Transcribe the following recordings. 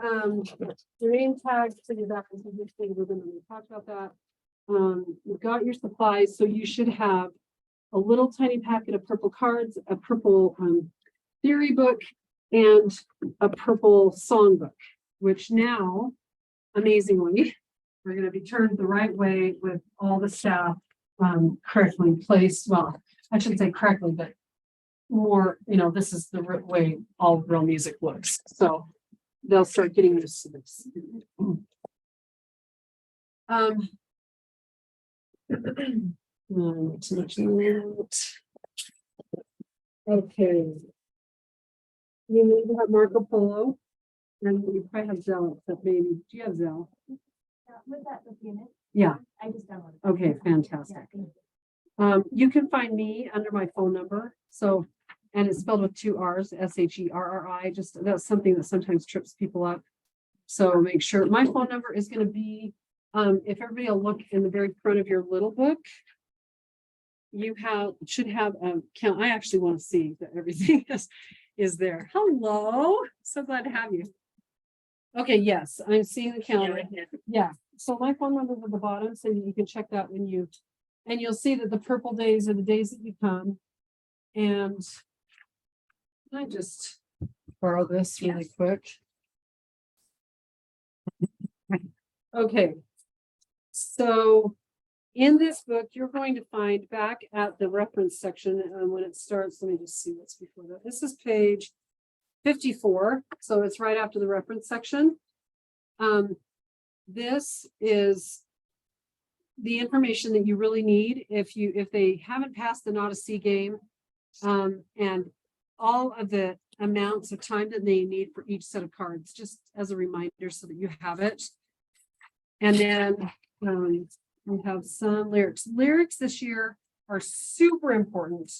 Your name tag, so you're back into this thing, we're gonna talk about that. You've got your supplies, so you should have a little tiny packet of purple cards, a purple theory book, and a purple songbook, which now, amazingly, we're gonna be turned the right way with all the staff correctly placed. Well, I shouldn't say correctly, but more, this is the way all real music looks. So they'll start getting used to this. Too much note. Okay. You need to have Marco Polo, and you probably have Zelle, but maybe, do you have Zelle? With that unit. Yeah. I just downloaded. Okay, fantastic. You can find me under my phone number. So, and it's spelled with 2 R's, SHERRI. Just that's something that sometimes trips people up. So make sure my phone number is going to be, if everybody will look in the very front of your little book, you should have a count. I actually want to see that everything is there. Hello, so glad to have you. Okay, yes, I'm seeing the calendar. Yeah, so my phone number is at the bottom, so you can check that when and you'll see that the purple days are the days that you come. And I just borrow this really quick. Okay, so in this book, you're going to find back at the reference section when it starts. Let me just see what's before that. This is page 54, so it's right after the reference section. This is the information that you really need if they haven't passed the not a C game, and all of the amounts of time that they need for each set of cards, just as a reminder so that you have it. And then we have some lyrics. Lyrics this year are super important.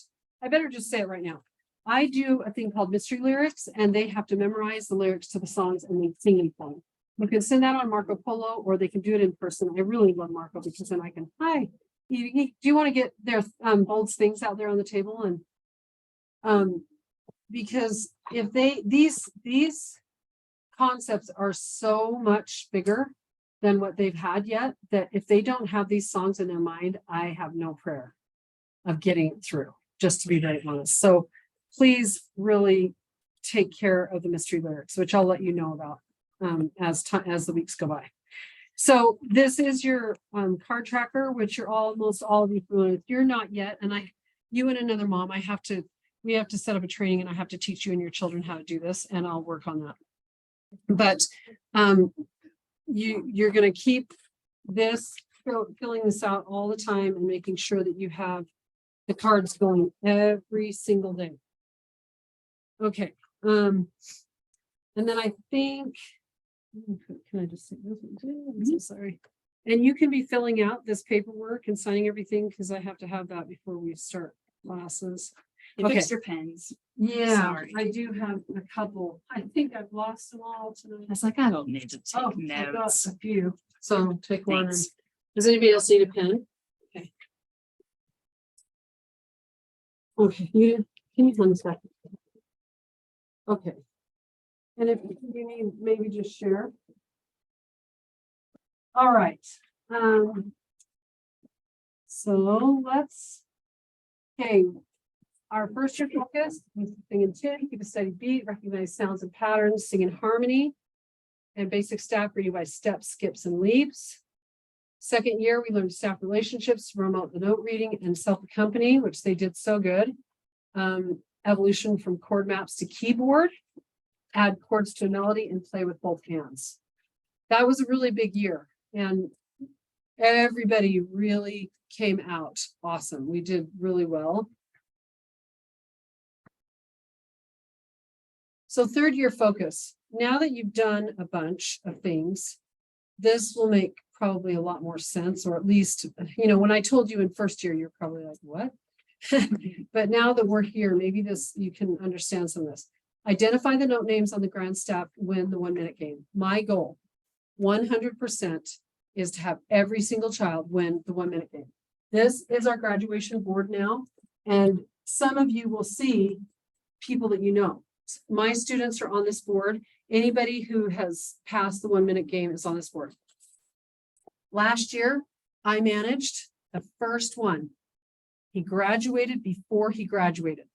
I better just say it right now. I do a thing called mystery lyrics, and they have to memorize the lyrics to the songs and they sing them. You can send that on Marco Polo, or they can do it in person. I really love Marco because then I can, hi, do you want to get their bold things out there on the table? And because if these concepts are so much bigger than what they've had yet, that if they don't have these songs in their mind, I have no prayer of getting it through, just to be very honest. So please really take care of the mystery lyrics, which I'll let you know about as the weeks go by. So this is your card tracker, which you're almost all of you familiar with. You're not yet, and you and another mom, we have to set up a training, and I have to teach you and your children how to do this, and I'll work on that. But you're going to keep this, filling this out all the time and making sure that you have the cards going every single day. Okay. And then I think, can I just say this one too? I'm so sorry. And you can be filling out this paperwork and signing everything, because I have to have that before we start classes. You fixed your pens. Yeah, Sorry. I do have a couple. I think I've lost them all tonight. I was like, I don't need to take Oh, I got notes. a few. So take one. Thanks. Does anybody else need a pen? Okay. Okay, can you hand this back? Okay. And if you need, maybe just share. All right. So okay. Our first year focus is sing in tune, keep a steady beat, recognize sounds and patterns, sing in harmony, and basic staff reading by steps, skips, and leaps. Second year, we learned staff relationships, remote the note reading, and self-accompany, which they did so good. Evolution from chord maps to keyboard, add chords to a melody, and play with both hands. That was a really big year, and everybody really came out awesome. We did really well. So third year focus. Now that you've done a bunch of things, this will make probably a lot more sense, or at least, when I told you in first year, you're probably like, what? But now that we're here, maybe you can understand some of this. Identify the note names on the grand staff, win the 1 minute game. My goal, 100%, is to have every single child win the 1 minute game. This is our graduation board now, and some of you will see people that you know. My students are on this board, Anybody who has passed the 1 minute game is on this board. Last year, I managed the first one. He graduated before he graduated.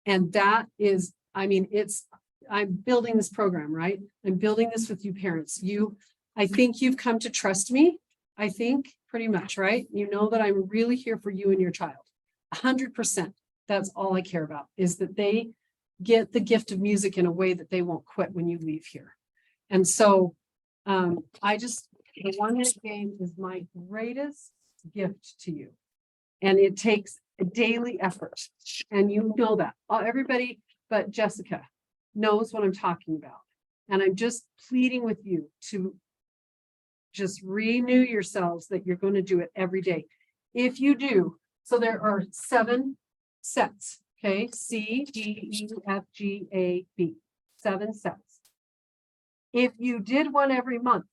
And that is, I mean, I'm building this program, right? I'm building this with you parents. I think you've come to trust me. I think pretty much, right? You know that I'm really here for you and your child. 100%. That's all I care about, is that they get the gift of music in a way that they won't quit when you leave here. And so the 1 minute game is my greatest gift to you. And it takes a daily effort. And you know that. Everybody but Jessica knows what I'm talking about. And I'm just pleading with you to just renew yourselves that you're going to do it every day. If you do, so there are 7 sets, okay? C, D, E, F, G, A, B, 7 sets. If you did one every month,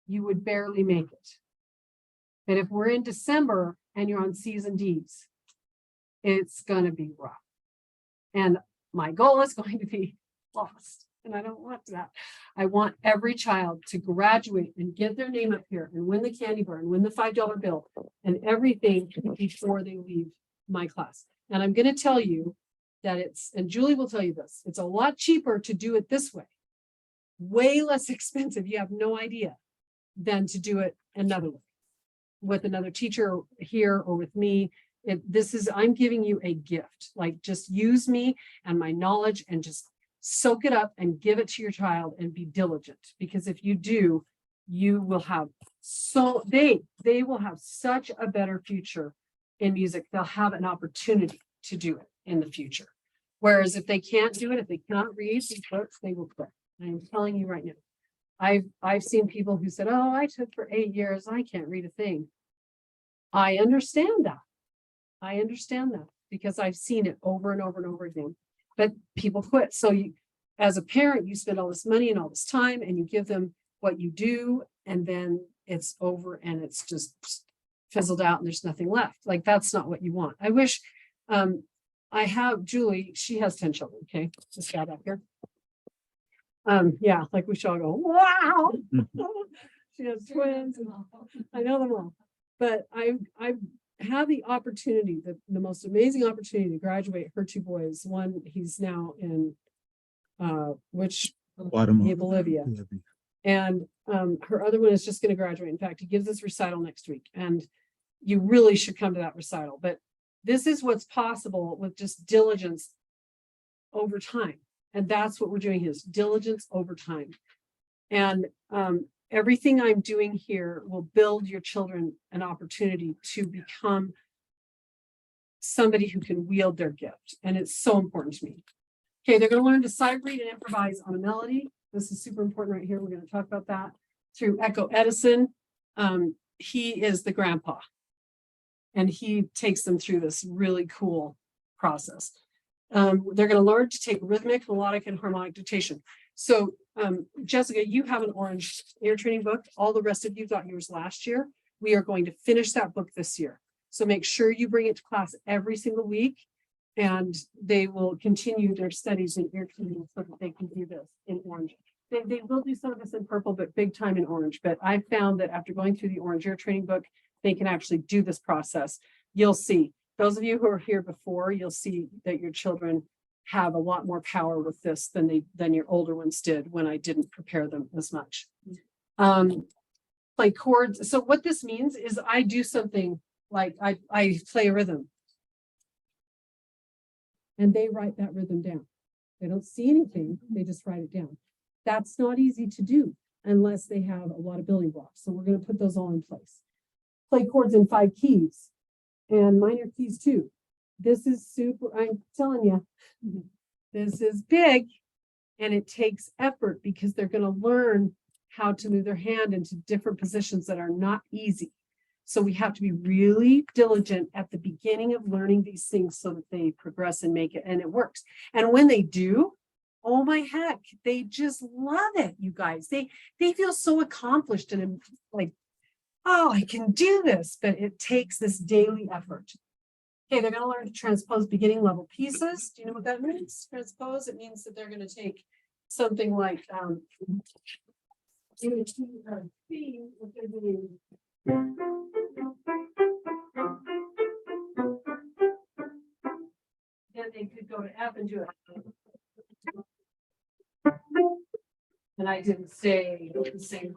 you would barely make it. But if we're in December and you're on C's and D's, it's going to be rough. And my goal is going to be lost. And I don't want that. I want every child to graduate and get their name up here and win the candy bar and win the $5 bill and everything before they leave my class. And I'm going to tell you that and Julie will tell you this, it's a lot cheaper to do it this way. Way less expensive, you have no idea, than to do it another way. With another teacher here or with me. I'm giving you a gift. Like, just use me and my knowledge and just soak it up and give it to your child and be diligent. Because if you do, you will have they will have such a better future in music. They'll have an opportunity to do it in the future. Whereas if they can't do it, if they cannot read these books, they will quit. I'm telling you right now. I've seen people who said, oh, I took for 8 years, I can't read a thing. I understand that. Because I've seen it over and over and over again. But people quit. So as a parent, you spend all this money and all this time and you give them what you do, and then it's over and it's just fizzled out and there's nothing left. Like, that's not what you want. I wish I have Julie, she has 10 children. Okay, this guy back here. Yeah, like we should all go, wow. She has twins. I know them all. But I had the opportunity, the most amazing opportunity to graduate her 2 boys. One, he's now in Bolivia. And her other one is just going to graduate. In fact, he gives this recital next week. And you really should come to that recital. But this is what's possible with just diligence over time. And that's what we're doing here, is diligence over time. And everything I'm doing here will build your children an opportunity to become somebody who can wield their gift. And it's so important to me. Okay, they're going to learn to sight read and improvise on a melody. This is super important right here. We're going to talk about that through Echo Edison. He is the grandpa. And he takes them through this really cool process. They're going to learn to take rhythmic, melodic, and harmonic dictation. So, Jessica, you have an orange ear training book. All the rest of you got yours last year. We are going to finish that book this year. So make sure you bring it to class every single week, and they will continue their studies in ear training so that they can do this in orange. They will do some of this in purple, but big time in orange. But I found that after going through the orange ear training book, they can actually do this process. You'll see. Those of you who are here before, you'll see that your children have a lot more power with this than your older ones did when I didn't prepare them as much. Play chords. So what this means is I do something like I play a rhythm. And they write that rhythm down. They don't see anything, they just write it down. That's not easy to do unless they have a lot of building blocks. So we're going to put those all in place. Play chords in 5 keys and minor keys too. This is super, I'm telling you, this is big, and it takes effort because they're going to learn how to move their hand into different positions that are not easy. So we have to be really diligent at the beginning of learning these things so that they progress and make it, and it works. And when they do, oh my heck, they just love it, you guys. They feel so accomplished and like, oh, I can do this, but it takes this daily effort. Okay, they're going to learn to transpose beginning level pieces. Do you know what that means? Transpose, it means that they're going to take something like, in the key of C, if they're doing then they could go to F and do it. And I didn't say the same,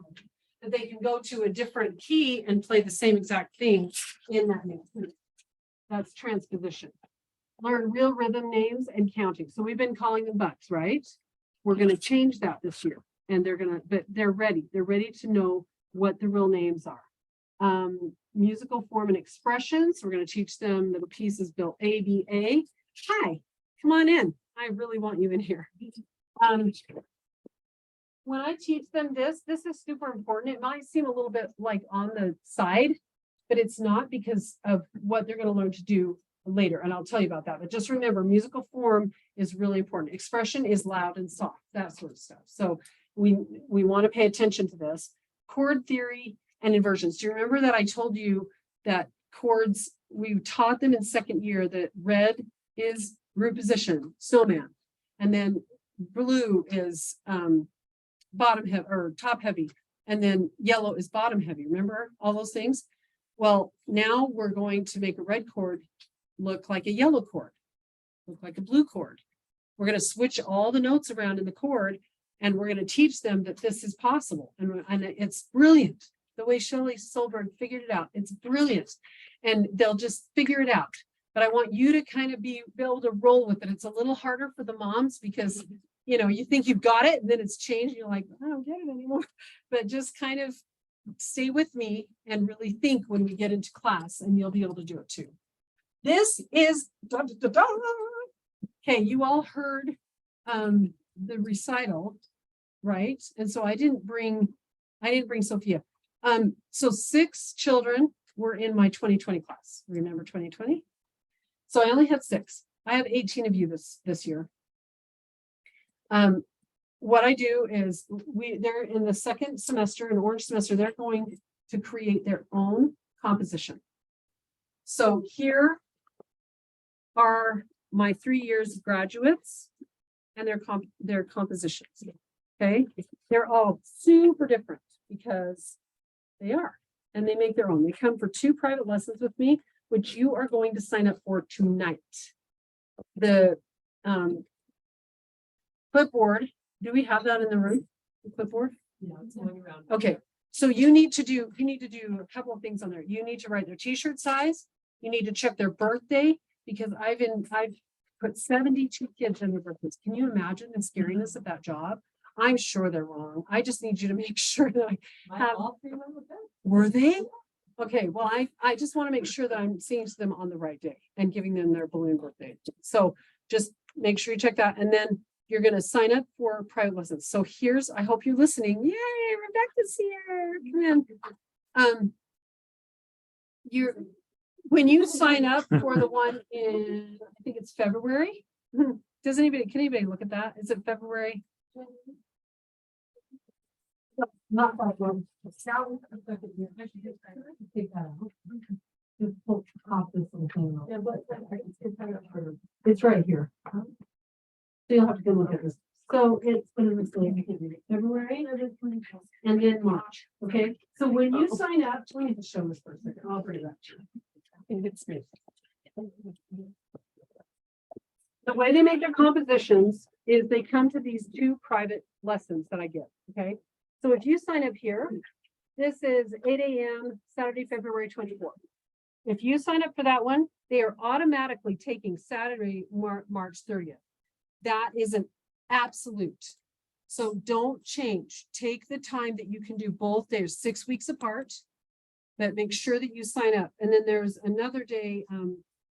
that they can go to a different key and play the same exact thing in that new key. That's transposition. Learn real rhythm names and counting. So we've been calling them bucks, right? We're going to change that this year. And but they're ready. They're ready to know what the real names are. Musical form and expressions. We're going to teach them little pieces built A, B, A. Hi, come on in. I really want you in here. When I teach them this is super important. It might seem a little bit like on the side, but it's not, because of what they're going to learn to do later. And I'll tell you about that. But just remember, musical form is really important. Expression is loud and soft, that sort of stuff. So we want to pay attention to this. Chord theory and inversions. Do you remember that I told you that chords, we taught them in second year that red is root position, snowman. And then blue is bottom heavy or top heavy. And then yellow is bottom heavy. Remember all those things? Well, now we're going to make a red chord look like a yellow chord, look like a blue chord. We're going to switch all the notes around in the chord, and we're going to teach them that this is possible. And it's brilliant. The way Shelley Solberg figured it out, it's brilliant. And they'll just figure it out. But I want you to kind of be able to roll with it. It's a little harder for the moms because, you know, you think you've got it and then it's changed. And you're like, I don't get it anymore. But just kind of stay with me and really think when we get into class, and you'll be able to do it too. This is, okay, you all heard the recital, right? And so I didn't bring Sophia. So 6 children were in my 2020 class. Remember 2020? So I only had 6. I have 18 of you this year. What I do is they're in the second semester, an orange semester, they're going to create their own composition. So here are my 3 years graduates and their compositions. Okay, they're all super different because they are, and they make their own. They come for 2 private lessons with me, which you are going to sign up for tonight. The clipboard, do we have that in the room? The clipboard? Yeah, it's going around. Okay, so you need to do a couple of things on there. You need to write their t-shirt size. You need to check their birthday, because I've put 72 kids in their birthdays. Can you imagine the scariness of that job? I'm sure they're wrong. I just need you to make sure that I have. Were they? Okay, well, I just want to make sure that I'm seeing to them on the right day and giving them their balloon birthday. So just make sure you check that. And then you're going to sign up for private lessons. So I hope you're listening. Yay, Rebecca's here. Come in. When you sign up for the one in, I think it's February. Can anybody look at that? Is it February? Not that one. Take that out. Just pop this little thing out. Yeah, but it's right here. So you'll have to go look at this. So it's February and then March. Okay. So when you sign up, let me just show this for a second. I'll bring it up to you. I think it's me. The way they make their compositions is they come to these 2 private lessons that I give. Okay. So if you sign up here, this is 8 a.m. Saturday, February 24th. If you sign up for that one, they are automatically taking Saturday, March 30th. That is an absolute. So don't change. Take the time that you can do both days, 6 weeks apart, but make sure that you sign up. And then there's another day,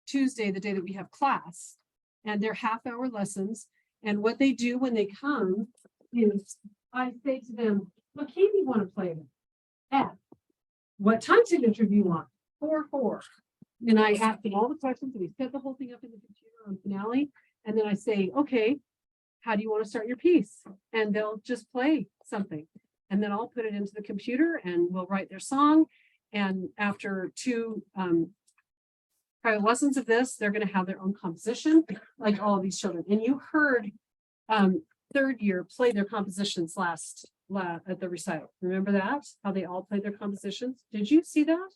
Tuesday, the day that we have class, and they're half-hour lessons. And what they do when they come is I say to them, what key do you want to play with? F. What time signature do you want? 4/4. And I ask them all the questions, and we set the whole thing up in the computer on Finale. And then I say, okay, how do you want to start your piece? And they'll just play something. And then I'll put it into the computer and we'll write their song. And after 2 private lessons of this, they're going to have their own composition, like all of these children. And you heard third year played their compositions at the recital. Remember that? How they all played their compositions? Did you see that?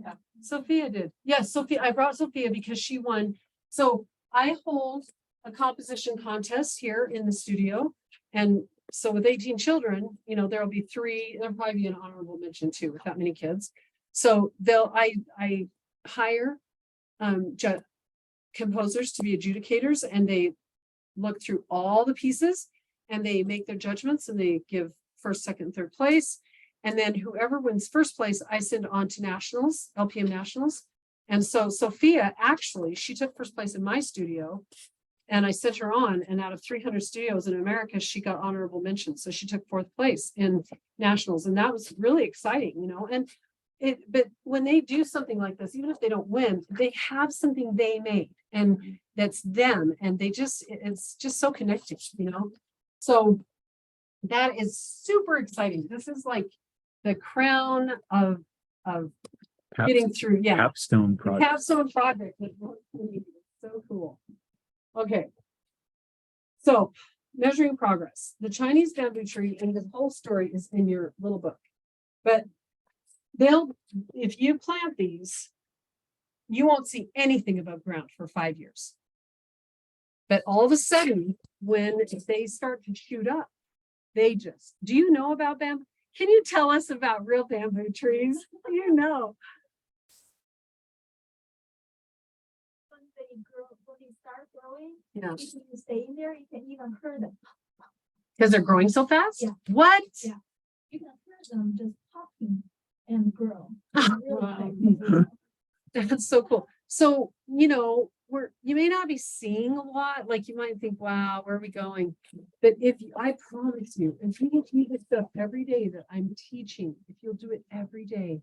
Yeah. Sophia did. Yes, Sophia, I brought Sophia because she won. So I hold a composition contest here in the studio. And so with 18 children, you know, there'll probably be an honorable mention too with that many kids. So I hire composers to be adjudicators, and they look through all the pieces and they make their judgments and they give first, second, third place. And then whoever wins first place, I send on to nationals, LPM nationals. And so Sophia, actually, she took first place in my studio and I sent her on, and out of 300 studios in America, she got honorable mention. So she took fourth place in nationals, and that was really exciting, you know. And but when they do something like this, even if they don't win, they have something they made and that's them. And it's just so connected, you know. So that is super exciting. This is like the crown of getting through. Yeah. Capstone The project. capstone project. So cool. Okay. So measuring progress. The Chinese bamboo tree, and the whole story is in your little book. But if you plant these, you won't see anything above ground for 5 years. But all of a sudden, when they start to shoot up, do you know about bamboo? Can you tell us about real bamboo trees? You know. When they start growing, Yeah. if you stay in there, you can even hear them. Because they're growing so fast? Yeah. What? Yeah. You can hear them just popping and grow. Wow. That's so cool. So, you know, you may not be seeing a lot, like you might think, wow, where are we going? But I promise you, if you will do this stuff every day that I'm teaching, if you'll do it every day,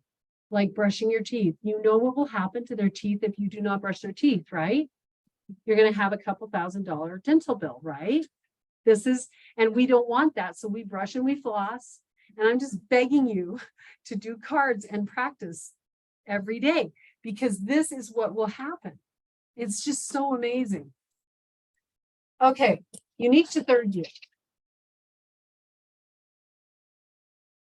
like brushing your teeth, you know what will happen to their teeth if you do not brush their teeth, right? You're going to have a couple $1,000 dental bill, right? And we don't want that. So we brush and we floss. And I'm just begging you to do cards and practice every day, because this is what will happen. It's just so amazing. Okay, unique to third year.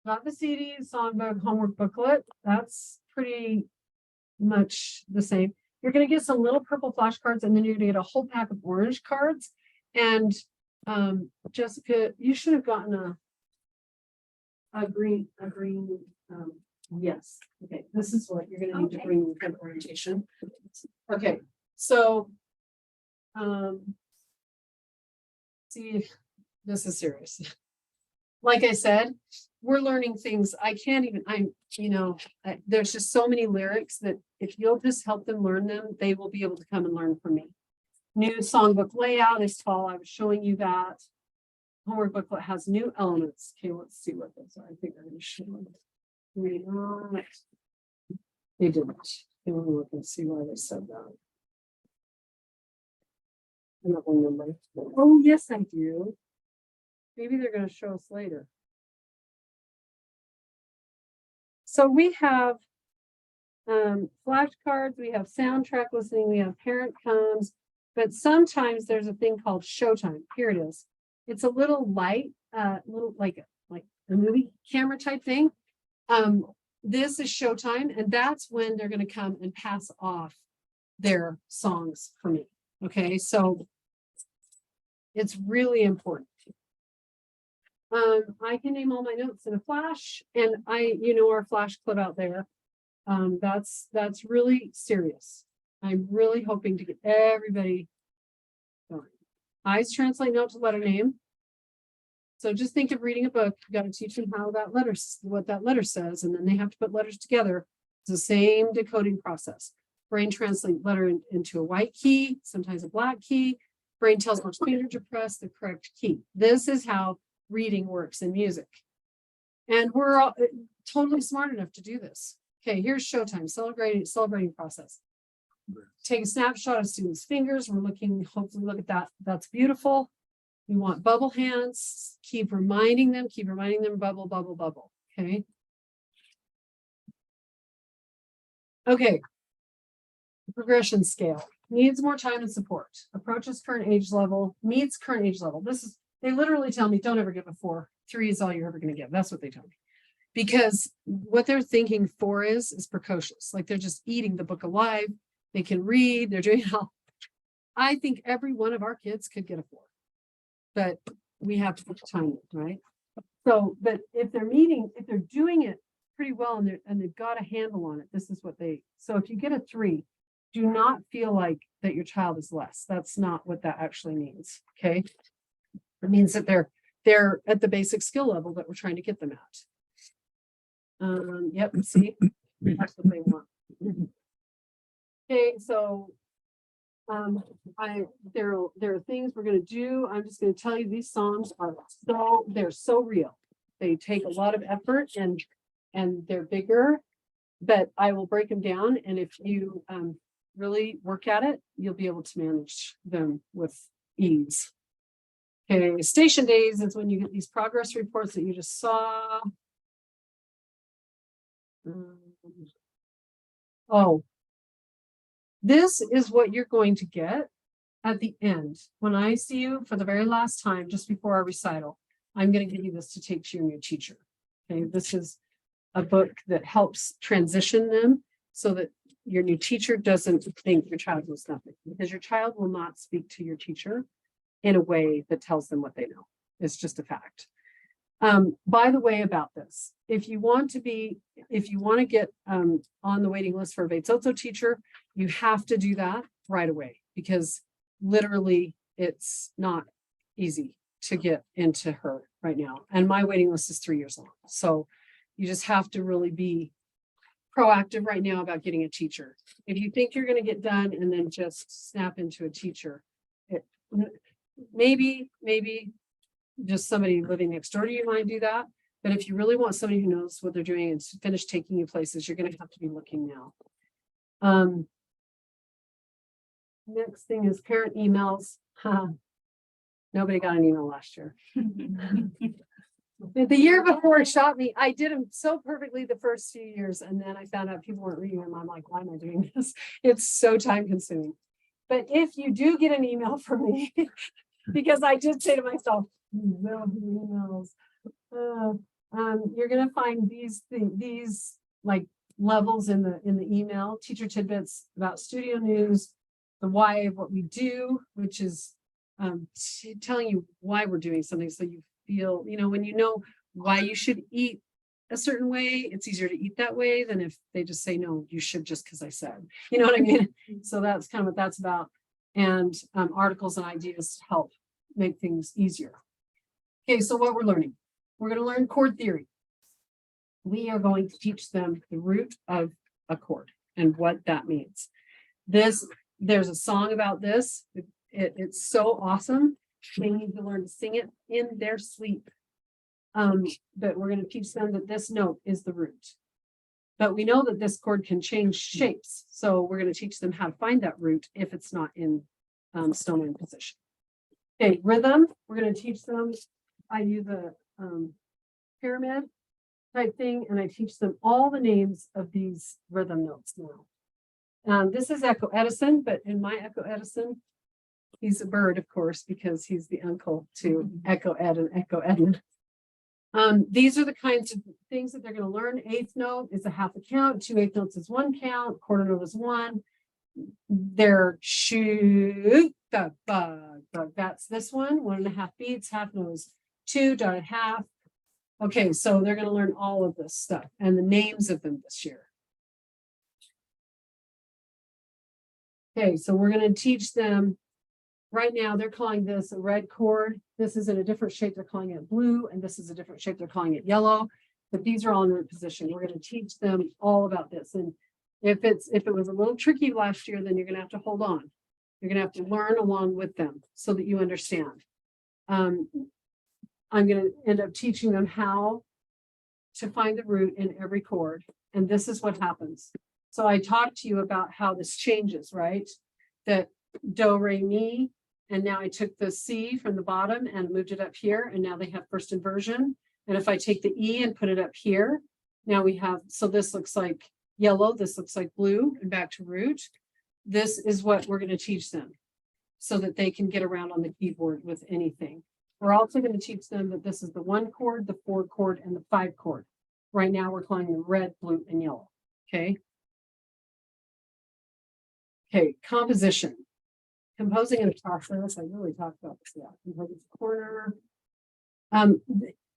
Not the CD, songbook, homework booklet. That's pretty much the same. You're going to get some little purple flashcards, and then you're going to get a whole pack of orange cards. And Jessica, you should have gotten a green. Yes. Okay. This is what you're going to need to bring with orientation. Okay. So, see, this is serious. Like I said, we're learning things. There's just so many lyrics that if you'll just help them learn them, they will be able to come and learn from me. New songbook layout is tall. I was showing you that. Homework booklet has new elements. Okay, let's see what those are. I think I'm going to show them. They didn't. They want to look and see why they said that. I don't remember. Oh, yes, I do. Maybe they're going to show us later. So we have flashcards, we have soundtrack listening, we have parent comes, but sometimes there's a thing called showtime. Here it is. It's a little light, little like a movie camera type thing. This is showtime, and that's when they're going to come and pass off their songs for me. Okay, so it's really important. I can name all my notes in a flash, and our flash clip out there. That's really serious. I'm really hoping to get everybody going. Eyes translate note to letter name. So just think of reading a book. You got to teach them what that letter says, and then they have to put letters together. It's the same decoding process. Brain translates letter into a white key, sometimes a black key. Brain tells which finger to press the correct key. This is how reading works in music. And we're all totally smart enough to do this. Okay, here's showtime, celebrating process. Take a snapshot of students' fingers. Hopefully look at that. That's beautiful. We want bubble hands. Keep reminding them, bubble, bubble, bubble. Okay. Okay. Progression scale. Needs more time and support. Approaches current age level, meets current age level. This is They literally tell me, don't ever give a 4. 3 is all you're ever going to give. That's what they tell me. Because what they're thinking 4 is precocious. Like they're just eating the book alive. They can read, they're doing it all. I think every one of our kids could get a 4. But we have to put time in, right? So, but if they're doing it pretty well and they've got a handle on it, this is what so if you get a 3, do not feel like that your child is less. That's not what that actually means. Okay. It means that they're at the basic skill level that we're trying to get them at. Yep. See, that's what they want. Okay. So, there are things we're going to do. I'm just going to tell you these songs they're so real. They take a lot of effort and they're bigger, but I will break them down. And if you really work at it, you'll be able to manage them with ease. Okay, station days is when you get these progress reports that you just saw. This is what you're going to get at the end. When I see you for the very last time, just before our recital, I'm going to give you this to take to your new teacher. Okay, this is a book that helps transition them so that your new teacher doesn't think your child knows nothing, because your child will not speak to your teacher in a way that tells them what they know. It's just a fact. By the way, about this, if you want to get on the waiting list for a Vezzoso teacher, you have to do that right away, because literally it's not easy to get into her right now. And my waiting list is 3 years long. So you just have to really be proactive right now about getting a teacher. If you think you're going to get done and then just snap into a teacher, maybe just somebody living next door to you might do that. But if you really want somebody who knows what they're doing and finish taking you places, you're going to have to be looking now. Next thing is parent emails. Nobody got an email last year. The year before it shot me, I did them so perfectly the first few years. And then I found out people weren't reading them. I'm like, why am I doing this? It's so time consuming. But if you do get an email from me, because I did say to myself, emails, you're going to find these like levels in the email. Teacher tidbits about studio news, the why of what we do, which is telling you why we're doing something, so you feel, when you know why you should eat a certain way, it's easier to eat that way than if they just say, no, you should just because I said, you know what I mean? So that's kind of what that's about. And articles and ideas to help make things easier. Okay, so what we're learning, we're going to learn chord theory. We are going to teach them the root of a chord and what that means. There's a song about this. It's so awesome. They need to learn to sing it in their sleep. But we're going to teach them that this note is the root. But we know that this chord can change shapes. So we're going to teach them how to find that root if it's not in stone in position. Okay, rhythm. We're going to teach them. I use a pyramid type thing, and I teach them all the names of these rhythm notes now. This is Echo Edison, but in my Echo Edison, he's a bird, of course, because he's the uncle to Echo Ed and Echo Edna. These are the kinds of things that they're going to learn. Eighth note is a half a count. 2 8 notes is 1 count. Quarter note is 1. They're shoot the bug. That's this one. 1.5 beats. Half note is 2 dotted half. Okay, so they're going to learn all of this stuff and the names of them this year. Okay, so we're going to teach them. Right now, they're calling this a red chord. This is in a different shape. They're calling it blue, and this is a different shape. They're calling it yellow. But these are all in root position. We're going to teach them all about this. And if it was a little tricky last year, then you're going to have to hold on. You're going to have to learn along with them so that you understand. I'm going to end up teaching them how to find the root in every chord. And this is what happens. So I talked to you about how this changes, right? That do, re, mi. And now I took the C from the bottom and moved it up here. And now they have first inversion. And if I take the E and put it up here, now we have, so this looks like yellow. This looks like blue, and back to root. This is what we're going to teach them so that they can get around on the keyboard with anything. We're also going to teach them that this is the 1 chord, the 4 chord, and the 5 chord. Right now, we're calling them red, blue, and yellow. Okay. Okay, composition. Composing in a process. I really talked about this. Yeah, composing corner.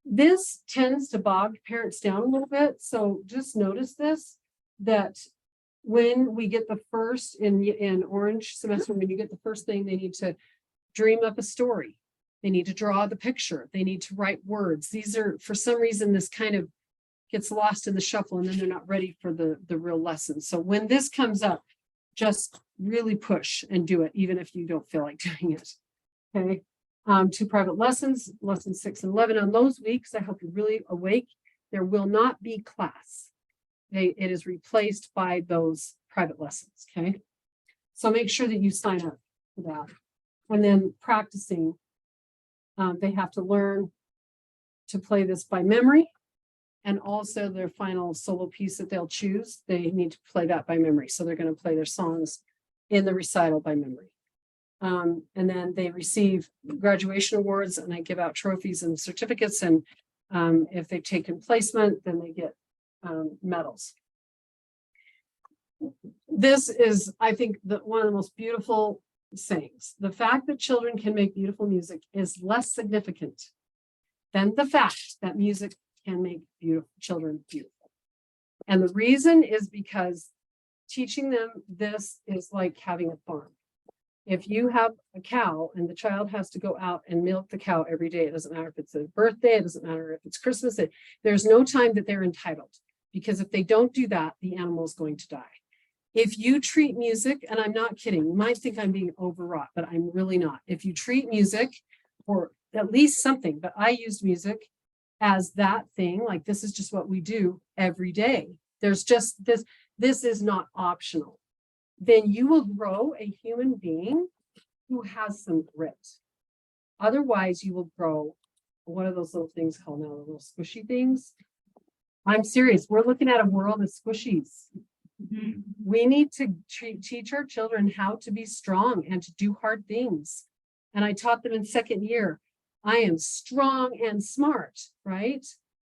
This tends to bog parents down a little bit. So just notice this, that when we get the first in orange semester, when you get the first thing, they need to dream up a story. They need to draw the picture. They need to write words. These are, for some reason, this kind of gets lost in the shuffle and then they're not ready for the real lesson. So when this comes up, just really push and do it, even if you don't feel like doing it. Okay. 2 private lessons, lessons 6 and 11. On those weeks, I hope you're really awake. There will not be class. It is replaced by those private lessons. Okay. So make sure that you sign up for that. And then practicing, they have to learn to play this by memory. And also their final solo piece that they'll choose, they need to play that by memory. So they're going to play their songs in the recital by memory. And then they receive graduation awards, and I give out trophies and certificates. And if they've taken placement, then they get medals. This is, I think, one of the most beautiful sayings. The fact that children can make beautiful music is less significant than the fact that music can make children beautiful. And the reason is because teaching them this is like having a farm. If you have a cow and the child has to go out and milk the cow every day, it doesn't matter if it's a birthday, it doesn't matter if it's Christmas, there's no time that they're entitled, because if they don't do that, the animal is going to die. If you treat music, and I'm not kidding, you might think I'm being overwrought, but I'm really not. If you treat music, or at least something, but I use music as that thing, like this is just what we do every day. There's just this is not optional. Then you will grow a human being who has some grit. Otherwise, you will grow, what are those little things called now? The little squishy things? I'm serious. We're looking at a world of squishies. Mhm. We need to teach our children how to be strong and to do hard things. And I taught them in 2nd year. I am strong and smart, right?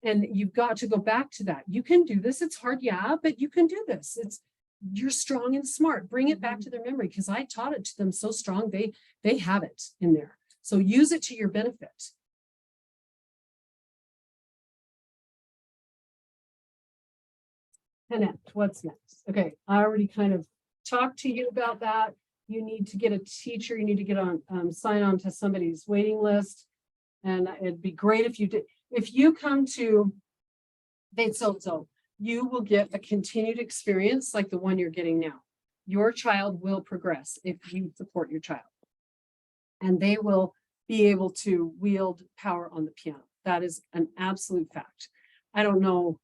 And you've got to go back to that. You can do this. It's hard, yeah, but you can do this. You're strong and smart. Bring it back to their memory, because I taught it to them so strong, they have it in there. So use it to your benefit. Connect. What's next? Okay, I already kind of talked to you about that. You need to get a teacher. You need to get on, sign on to somebody's waiting list. And it'd be great if you did. If you come to Vezzoso, you will get a continued experience like the one you're getting now. Your child will progress if you support your child. And they will be able to wield power on the piano. That is an absolute fact. I don't know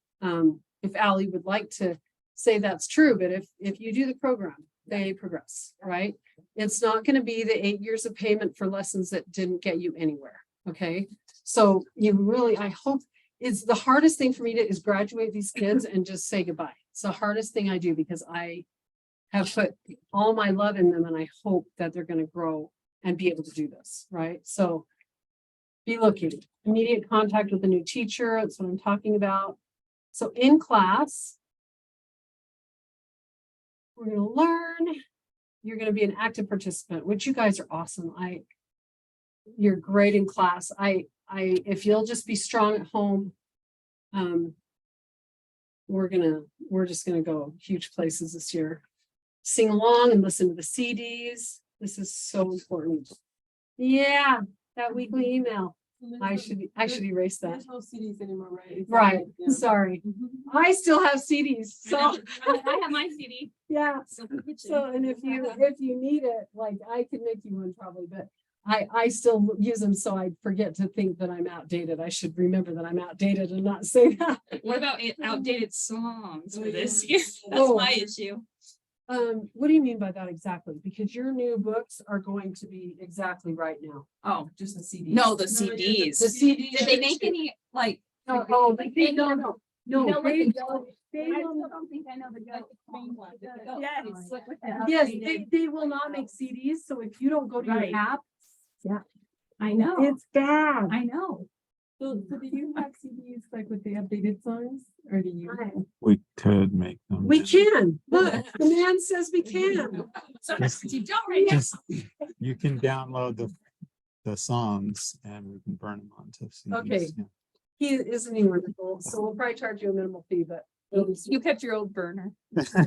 if Allie would like to say that's true, but if you do the program, they progress, right? It's not going to be the 8 years of payment for lessons that didn't get you anywhere. Okay. So you really, I hope, it's the hardest thing for me to is graduate these kids and just say goodbye. It's the hardest thing I do, because I have put all my love in them, and I hope that they're going to grow and be able to do this, right? So be looking. Immediate contact with a new teacher. That's what I'm talking about. So in class, we're going to learn. You're going to be an active participant, which you guys are awesome. You're great in class. If you'll just be strong at home, we're just gonna go huge places this year. Sing along and listen to the CDs. This is so important. Yeah, that weekly email. I should erase that. There's no CDs anymore, right? It's Right. all- yeah. Sorry. I still have CDs. So I have my CD. yeah. So And if you need it, like I could make you one probably, but I still use them, so I forget to think that I'm outdated. I should remember that I'm outdated and not say that. What about outdated songs for this Yeah. year? That's Oh. my issue. What do you mean by that exactly? Because your new books are going to be exactly right now. Oh, just the CDs. No, the CDs. The CDs. Did they make any like? No, like they they- don't. No, You know what they they don't. They I will still don't think I know the green one. Yes. Yes, they will not make CDs. So if you don't go to your Right. app, yeah. I know, It's bad. I know. So do you have CDs like with the updated songs or do you? We could make them. We can, look, the man says we can. So Yes. you don't right now. Just, you can download the songs and we can burn them onto CDs. Okay. yeah. He isn't he wonderful, so we'll probably charge you a minimal fee, but. it'll be sweet. You kept your old burner.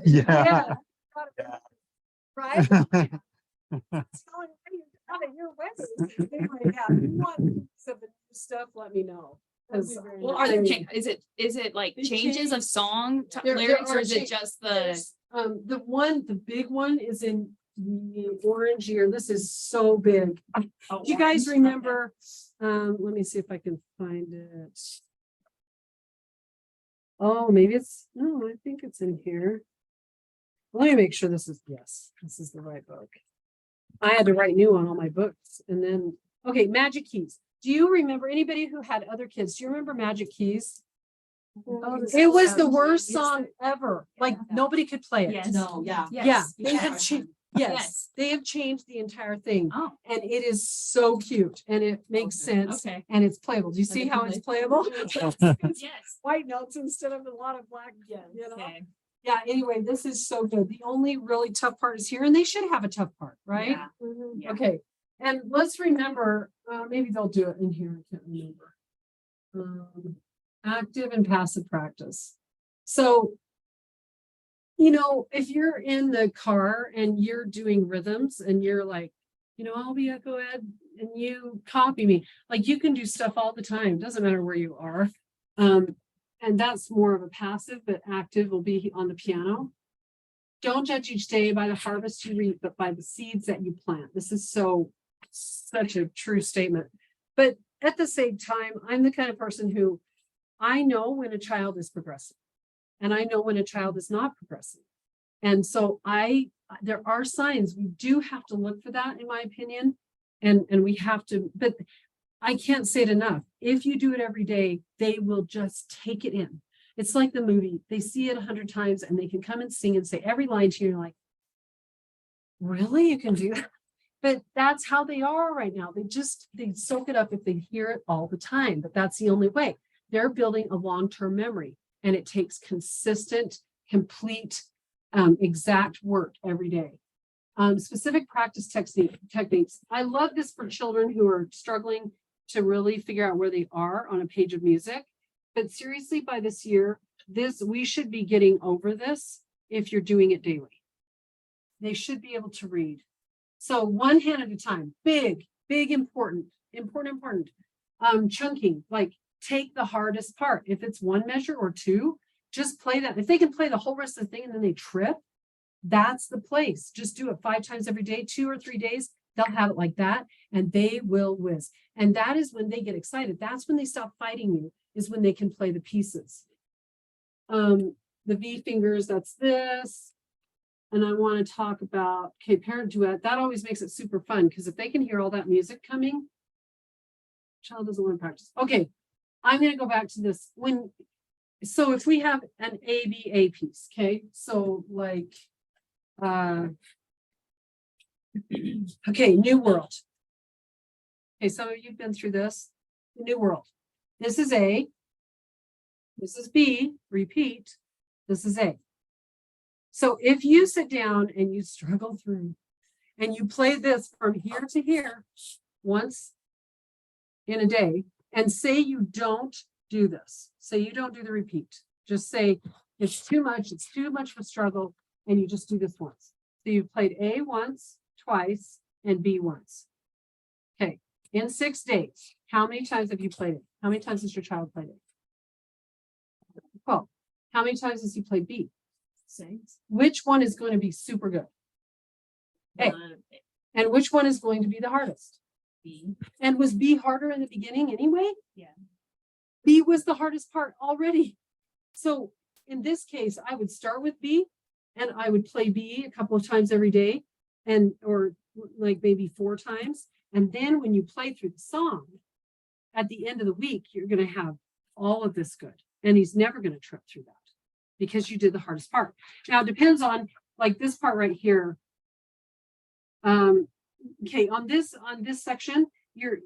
Yeah. Right? Telling me out of your wedding. Anyway, yeah, if you want some of the new stuff, let me know. 'Cause, Well, I are there, mean, is it like They changes of song There lyrics or are is it just the? there's, the big one is in the orange year. This is so big. Do you guys remember? Let me see if I can find it. Oh, maybe it's, no, I think it's in here. Let me make sure this is, yes, this is the right book. I had to write new on all my books and then, okay, Magic Keys. Do you remember anybody who had other kids? Do you remember Magic Keys? It was the worst song ever. Like nobody could play it. Yes. No, yeah. Yeah, Yes. they have changed. Yes, Yes. they have changed the entire thing Oh, and it is so cute and it makes sense okay. and it's playable. Do you see how it's playable? Yes. White notes instead of a lot of black, you know? Okay. Yeah, anyway, this is so good. The only really tough part is here and they should have a tough part, right? Yeah. Yeah. Okay, and let's remember, maybe they'll do it in here, I can't remember. Active and passive practice. So, you know, if you're in the car and you're doing rhythms and you're like, you know, I'll be Echo Ed and you copy me, like you can do stuff all the time, doesn't matter where you are. And that's more of a passive, but active will be on the piano. Don't judge each day by the harvest you reap, but by the seeds that you plant. This is such a true statement. But at the same time, I'm the kind of person who I know when a child is progressing and I know when a child is not progressing. And so there are signs, we do have to look for that in my opinion. And we have to, but I can't say it enough. If you do it every day, they will just take it in. It's like the movie. They see it 100 times and they can come and sing and say every line to you. You're like, really? You can do that? But that's how they are right now. They soak it up if they hear it all the time, but that's the only way. They're building a long-term memory and it takes consistent, complete, exact work every day. Specific practice techniques. I love this for children who are struggling to really figure out where they are on a page of music. But seriously, by this year, we should be getting over this if you're doing it daily. They should be able to read. So one hand at a time, big, important. Chunking, like take the hardest part. If it's one measure or two, just play that. If they can play the whole rest of the thing and then they trip, that's the place. Just do it 5 times every day, 2 or 3 days. They'll have it like that and they will whiz. And that is when they get excited. That's when they stop fighting you, is when they can play the pieces. The V fingers, that's this. And I want to talk about, okay, parent duet. That always makes it super fun because if they can hear all that music coming, child doesn't want to practice. Okay, I'm going to go back to this. So if we have an ABA piece, okay, so like, okay, New World. Okay, some of you've been through this. The New World. This is A. This is B. Repeat. This is A. So if you sit down and you struggle through and you play this from here to here once in a day and say you don't do this, say you don't do the repeat, just say it's too much of a struggle and you just do this once. So you've played A once, twice, and B once. Okay, in 6 days, how many times have you played it? How many times has your child played it? 12. How many times has he played B? 6. Which one is going to be super good? A. And which one is going to be the hardest? B. And was B harder in the beginning anyway? Yeah. B was the hardest part already. So in this case, I would start with B and I would play B a couple of times every day or like maybe 4 times. And then when you play through the song at the end of the week, you're going to have all of this good. And he's never going to trip through that because you did the hardest part. Now it depends on like this part right here. Okay, on this section,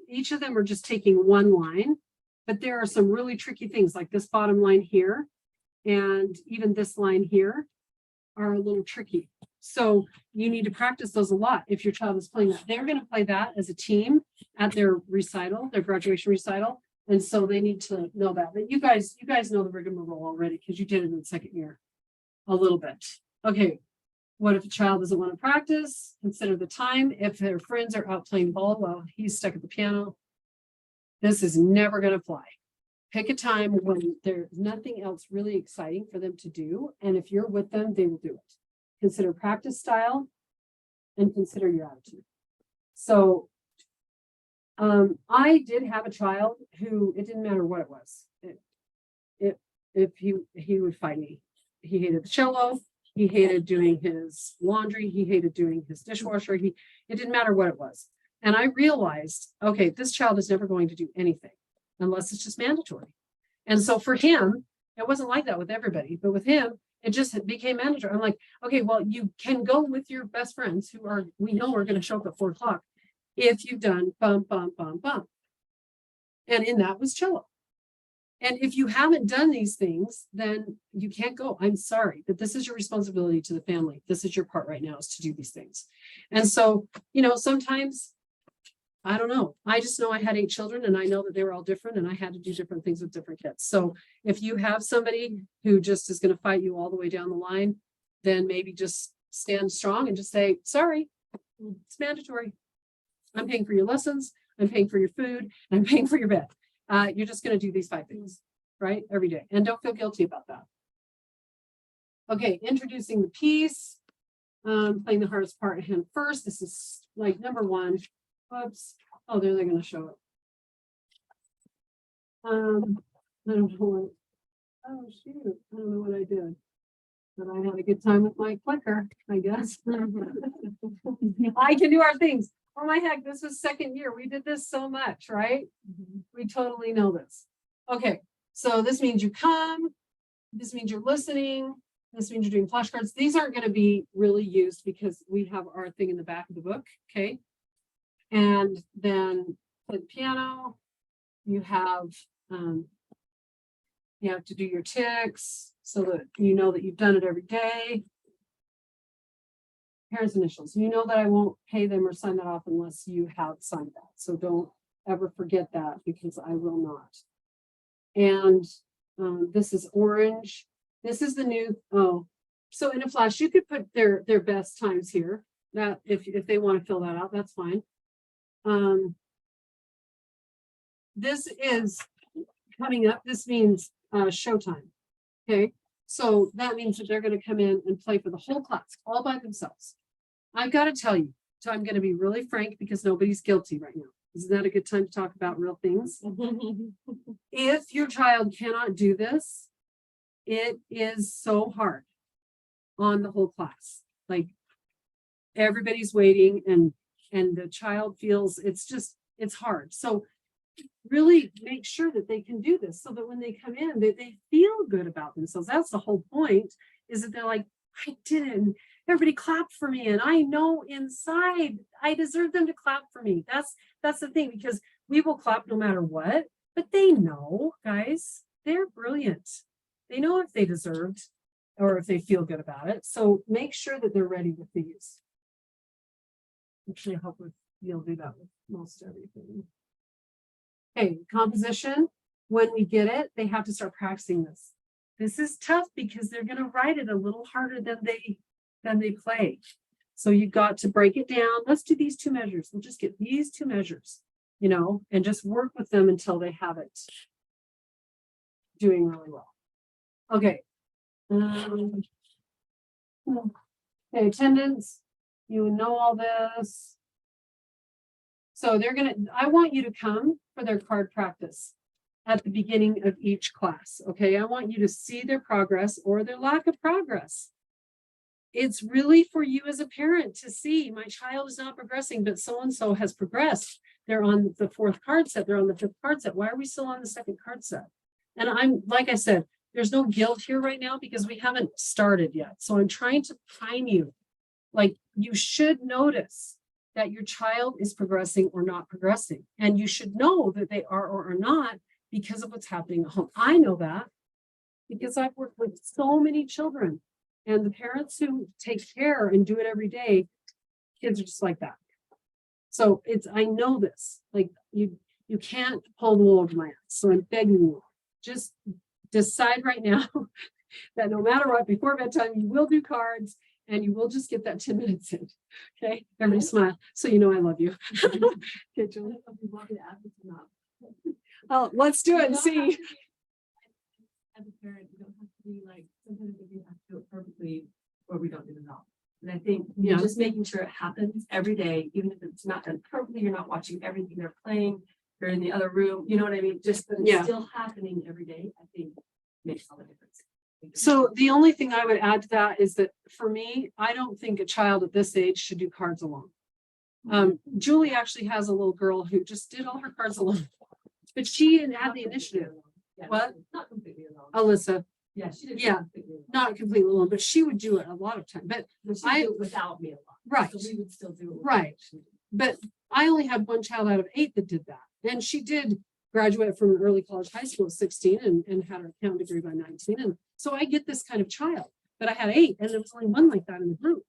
each of them are just taking one line, but there are some really tricky things like this bottom line here. And even this line here are a little tricky. So you need to practice those a lot. If your child is playing that, they're going to play that as a team at their recital, their graduation recital. And so they need to know that. But you guys know the rigmarole already because you did it in the second year a little bit. Okay. What if a child doesn't want to practice? Consider the time. If their friends are out playing ball while he's stuck at the piano, this is never going to fly. Pick a time when there's nothing else really exciting for them to do. And if you're with them, they will do it. Consider practice style and consider your attitude. So I did have a child who, it didn't matter what it was. If he would fight me. He hated the cello. He hated doing his laundry. He hated doing his dishwasher. It didn't matter what it was. And I realized, okay, this child is never going to do anything unless it's just mandatory. And so for him, it wasn't like that with everybody, but with him, it just became mandatory. I'm like, okay, well, you can go with your best friends who we know are going to show up at 4 o'clock if you've done bum, bum, bum, bum. And in that was cello. And if you haven't done these things, then you can't go. I'm sorry, but this is your responsibility to the family. This is your part right now, is to do these things. And so, sometimes, I don't know. I just know I had 8 children and I know that they were all different and I had to do different things with different kids. So if you have somebody who just is going to fight you all the way down the line, then maybe just stand strong and just say, sorry, it's mandatory. I'm paying for your lessons. I'm paying for your food. I'm paying for your bed. You're just going to do these 5 things, right? Every day. And don't feel guilty about that. Okay, introducing the piece, playing the hardest part in hand first. This is like number 1. Oops. Oh, there they're going to show it. I don't know what. Oh, shoot. I don't know what I did. But I had a good time with my clicker, I guess. I can do our things. Oh my heck, this was second year. We did this so much, right? We totally know this. Okay, so this means you come. This means you're listening. This means you're doing flashcards. These aren't going to be really used because we have our thing in the back of the book. Okay. And then play the piano. You have to do your ticks so that you know that you've done it every day. Parents' initials. You know that I won't pay them or sign that off unless you have signed that. So don't ever forget that because I will not. And this is orange. This is the new. Oh, so in a flash, you could put their best times here. That if they want to fill that out, that's fine. This is coming up. This means showtime. Okay. So that means that they're going to come in and play for the whole class all by themselves. I've got to tell you, so I'm going to be really frank because nobody's guilty right now. Isn't that a good time to talk about real things? If your child cannot do this, it is so hard on the whole class. Like everybody's waiting and the child feels it's hard. So really make sure that they can do this so that when they come in, they feel good about themselves. That's the whole point, is that they're like, I did it. And everybody clapped for me. And I know inside I deserve them to clap for me. That's the thing, because we will clap no matter what, but they know, guys, they're brilliant. They know if they deserved or if they feel good about it. So make sure that they're ready with these. Actually, I hope you'll do that with most everything. Okay, composition. When we get it, they have to start practicing this. This is tough because they're going to write it a little harder than they play. So you've got to break it down. Let's do these 2 measures. We'll just get these 2 measures, and just work with them until they have it doing really well. Okay. Okay, attendance. You know all this. So I want you to come for their card practice at the beginning of each class. Okay, I want you to see their progress or their lack of progress. It's really for you as a parent to see, my child is not progressing, but so-and-so has progressed. They're on the 4th card set. They're on the 5th card set. Why are we still on the 2nd card set? And like I said, there's no guilt here right now because we haven't started yet. So I'm trying to prime you. Like, you should notice that your child is progressing or not progressing. And you should know that they are or are not because of what's happening at home. I know that because I've worked with so many children, and the parents who take care and do it every day, kids are just like that. So I know this, like you can't pull the wool over my ass. So I'm begging you, just decide right now that no matter what, before bedtime, you will do cards and you will just get that 10 minutes in. Okay, everybody smile. So you know I love you. Okay, Julie. Oh, let's do it and see. As a parent, you don't have to be like, sometimes you have to do it perfectly, or we don't do it at all. And I think Yeah. just making sure it happens every day, even if it's not done perfectly, you're not watching everything they're playing, they're in the other room, you know what I mean? Just that it's Yeah. still happening every day, I think makes all the difference. So the only thing I would add to that is that for me, I don't think a child at this age should do cards alone. Julie actually has a little girl who just did all her cards alone, but she didn't have the initiative. Yeah, What? Not completely alone. Alyssa, Yeah, she did. Yeah. not completely alone, but she would do it a lot of time. But I do it without me a lot. Right. So we would still do it. Right. But I only had one child out of 8 that did that. And she did graduate from an early college high school at 16 and had her accounting degree by 19. And so I get this kind of child, but I had 8 and there was only one like that in the group.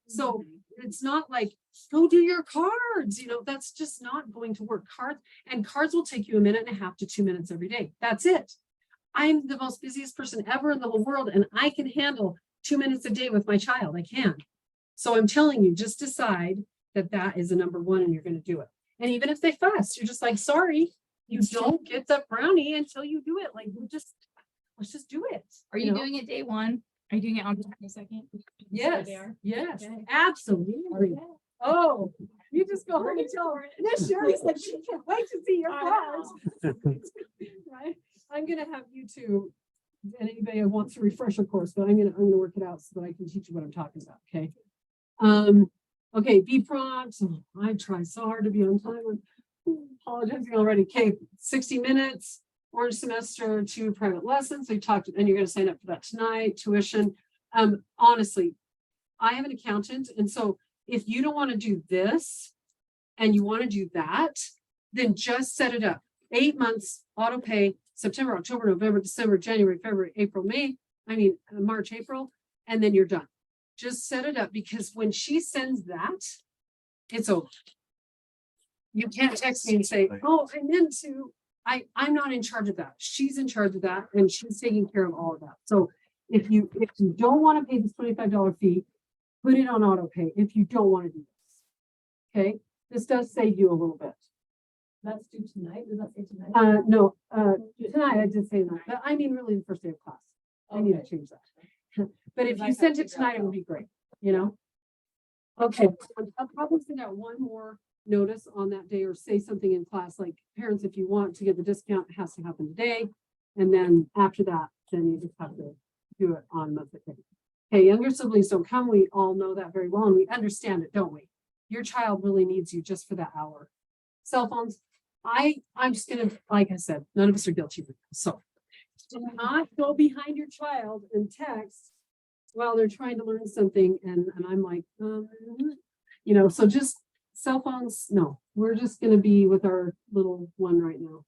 So it's not like, go do your cards, that's just not going to work. Cards will take you 1.5 to 2 minutes every day. That's it. I'm the most busiest person ever in the whole world, and I can handle 2 minutes a day with my child. I can. So I'm telling you, just decide that is a number 1 and you're going to do it. And even if they fuss, you're just like, sorry, you don't get the brownie until you do it. Like, let's just do it. Are you know? doing it day 1? Are you doing it on the 22nd? Yes, There. yes, Okay. absolutely. Oh, you just go home and tell her. This Sherry said she can't wait to see your I cards. Right? I'm gonna have you two, and anybody who wants to refresh a course, but I'm gonna work it out so that I can teach you what I'm talking about. Okay. Okay, be prompt. Oh, I try so hard to be on time. I'm apologizing already. Okay, 60 minutes. Orange semester, 2 private lessons. We talked, and you're going to sign up for that tonight. Tuition. Honestly, I have an accountant, and so if you don't want to do this and you want to do that, then just set it up. 8 months auto pay, September, October, November, December, January, February, April, March, April, and then you're done. Just set it up, because when she sends that, it's over. You can't text me and say, oh, I meant to. I'm not in charge of that. She's in charge of that, and she's taking care of all of that. So if you don't want to pay this $25 fee, put it on auto pay if you don't want to do this. Okay, this does save you a little bit. That's due tonight. Does that say tonight? No, tonight I did say that, but I mean really the first day of class. I need to change that. But if you sent it tonight, it would be great, Okay, I'll probably send out one more notice on that day, or say something in class like, parents, if you want to get the discount, it has to happen today. And then after that, then you just have to do it on monthly pay. Okay, younger siblings don't come. We all know that very well, and we understand it, don't we? Your child really needs you just for that hour. Cell phones, I'm just gonna, like I said, none of us are guilty. So do not go behind your child and text while they're trying to learn something. And I'm like, so just cell phones, no, we're just going to be with our little one right now.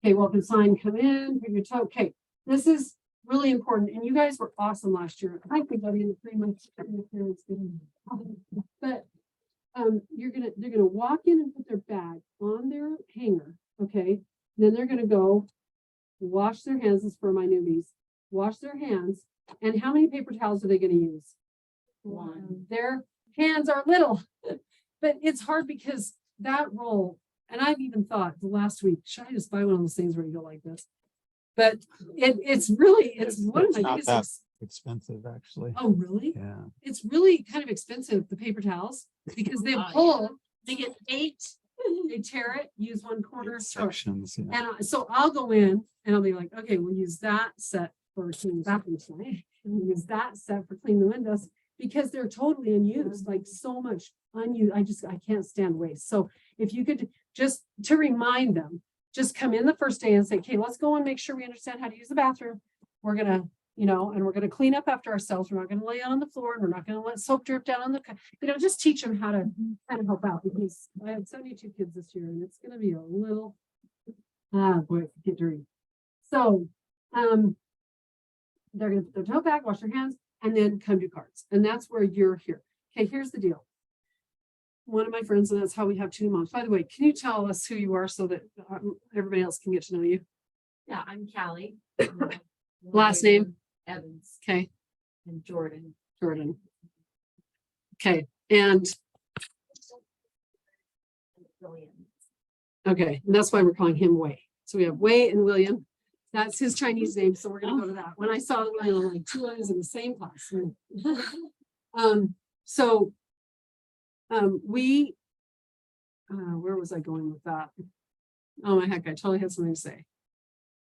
Okay, welcome sign, come in, put your toe. Okay, this is really important. And you guys were awesome last year. I think I'll be in the 3 months. But they're gonna walk in and put their bag on their hanger. Okay, then they're gonna go wash their hands. This is for my newbies. Wash their hands. And how many paper towels are they gonna use? 1. Their hands are little. But it's hard because that roll, and I've even thought the last week, should I just buy one of those things where you go like this? But it's one of my Not biggest. that expensive, actually. Oh, really? Yeah. It's really kind of expensive, the paper towels, because they pull, they get 8, they tear it, use one corner. Sections, yeah. And so I'll go in and I'll be like, okay, we'll use that set for cleaning the bathroom tonight. And we'll use that set for cleaning the windows, because they're totally unused, like so much unused. I can't stand waste. So if you could just to remind them, just come in the first day and say, okay, let's go and make sure we understand how to use the bathroom. We're going to you know, and we're gonna clean up after ourselves. We're not gonna lay out on the floor and we're not gonna let soap drip down on the, you know, just teach them how to kind of help out because I had 72 kids this year and it's gonna be a little, boy, get dirty. So, they're gonna put their toe back, wash their hands, and then come do cards. And that's where you're here. Okay, here's the deal. One of my friends, and that's how we have two moms. By the way, can you tell us who you are so that everybody else can get to know you? Yeah, I'm Callie. Last name? Evans Okay, and Jordan. Jordan. Okay, and William. okay, and that's why we're calling him Wei. So we have Wei and William. That's his Chinese name, so we're gonna go to that. When I saw William, I'm like, two of us in the same class. So where was I going with that? Oh my heck, I totally had something to say.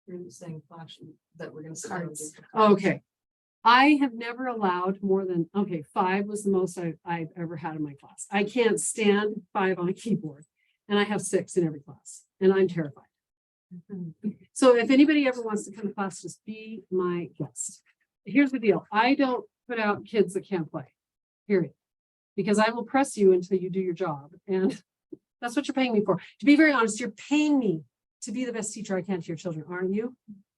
You're just saying flash that we're gonna Cards. start. Okay. I have never allowed more than, okay, 5 was the most I've ever had in my class. I can't stand 5 on a keyboard. And I have 6 in every class, and I'm terrified. So if anybody ever wants to come to class, just be my guest. Here's the deal. I don't put out kids that can't play, period. Because I will press you until you do your job. And that's what you're paying me for. To be very honest, you're paying me to be the best teacher I can to your children, aren't you?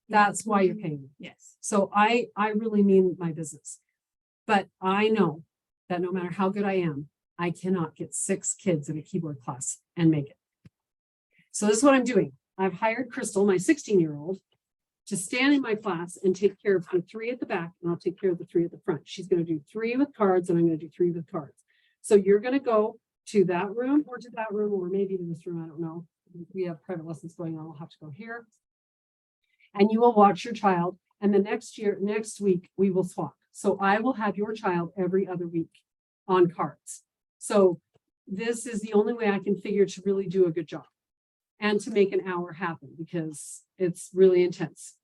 That's why you're paying me. Yes. So I really mean my business. But I know that no matter how good I am, I cannot get 6 kids in a keyboard class and make it. So this is what I'm doing. I've hired Crystal, my 16-year-old, to stand in my class and take care of the 3 at the back, and I'll take care of the 3 at the front. She's going to do 3 with cards, and I'm going to do 3 with cards. So you're going to go to that room or to that room, or maybe to this room. I don't know. We have private lessons going on. I'll have to go here. And you will watch your child. And the next week, we will swap. So I will have your child every other week on cards. So this is the only way I can figure to really do a good job and to make an hour happen, because it's really intense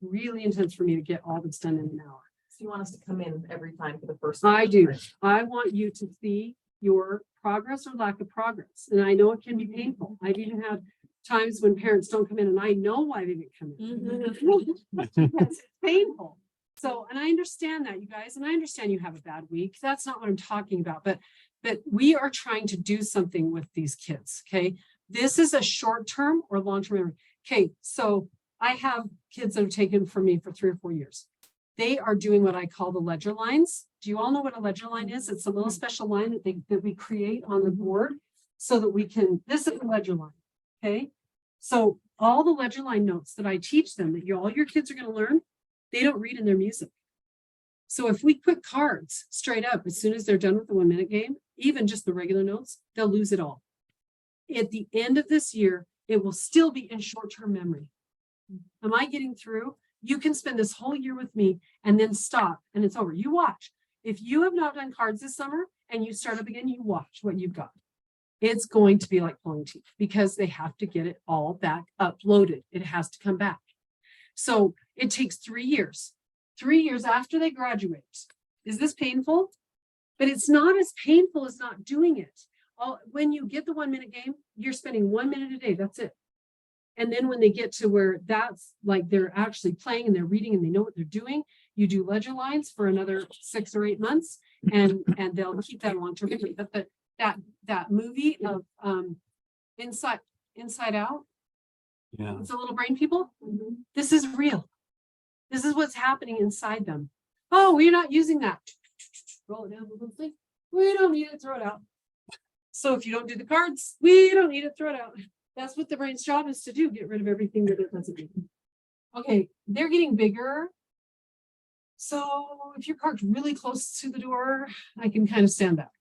for me to get all this done in an hour. So you want us to come in every time for the first? I do. I want you to see your progress or lack of progress. And I know it can be painful. I've even had times when parents don't come in and I know why they didn't come in. Because it's painful. So, and I understand that, you guys, and I understand you have a bad week. That's not what I'm talking about, but we are trying to do something with these kids. Okay. This is a short-term or long-term memory. Okay. So I have kids that have taken from me for 3 or 4 years. They are doing what I call the ledger lines. Do you all know what a ledger line is? It's a little special line that we create on the board so that we can, this is the ledger line. Okay. So all the ledger line notes that I teach them that all your kids are going to learn, they don't read in their music. So if we put cards straight up, as soon as they're done with the 1-minute game, even just the regular notes, they'll lose it all. At the end of this year, it will still be in short-term memory. Am I getting through? You can spend this whole year with me and then stop and it's over. You watch. If you have not done cards this summer and you start up again, you watch what you've got. It's going to be like pulling teeth because they have to get it all back uploaded. It has to come back. So it takes 3 years. 3 years after they graduate. Is this painful? But it's not as painful as not doing it. When you get the 1-minute game, you're spending 1 minute a day. That's it. And then when they get to where that's like they're actually playing and they're reading and they know what they're doing, you do ledger lines for another 6 or 8 months, and they'll keep that long-term memory. But that movie of Inside Out, Yeah. it's a little brain people. This is real. This is what's happening inside them. Oh, we're not using that. Roll it down a little thing. We don't need it, throw it out. So if you don't do the cards, we don't need it, throw it out. That's what the brain's job is to do, get rid of everything that it doesn't need. Okay, they're getting bigger. So if your card's really close to the door, I can kind of stand back.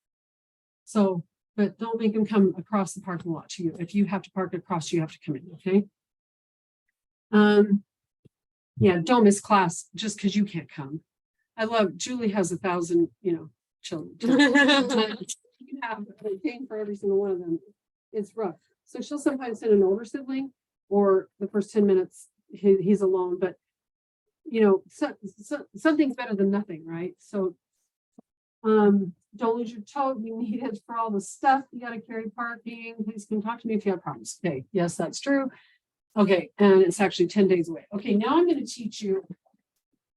So, but don't make them come across the parking lot to you. If you have to park across, you have to come in, okay? Yeah, don't miss class just because you can't come. I love, Julie has 1,000, children. You have a game for every single one of them. It's rough. So she'll sometimes send an older sibling, or the first 10 minutes he's alone, but something's better than nothing, right? So don't lose your tote. You need it for all the stuff. You got to carry parking. Please come talk to me if you have problems. Okay, yes, that's true. Okay, and it's actually 10 days away. Okay, now I'm going to teach you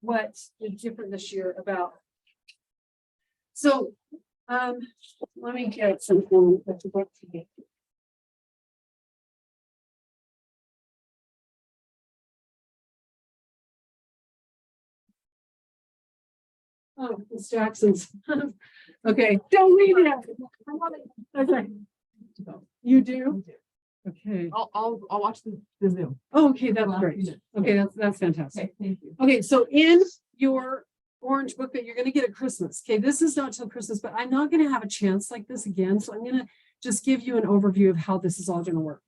what is different this year about. So, let me get something that's about to be. Oh, Miss Jackson's. Okay, don't read it. Okay. You do? Okay. I'll watch the Zoom. Oh, okay, that's great. Okay, that's fantastic. Okay, thank you. Okay, so in your orange book that you're gonna get at Christmas, okay, this is not till Christmas, but I'm not gonna have a chance like this again, so I'm gonna just give you an overview of how this is all gonna work.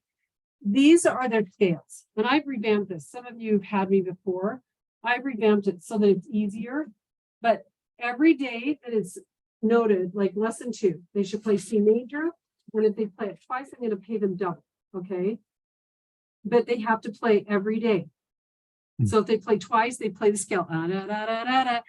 These are their scales, and I've revamped this. Some of you have had me before. I've revamped it so that it's easier, but every day that it's noted, like lesson 2, they should play C major, and if they play it twice, I'm gonna pay them double, okay? But they have to play every day. So if they play twice, they play the scale. Right?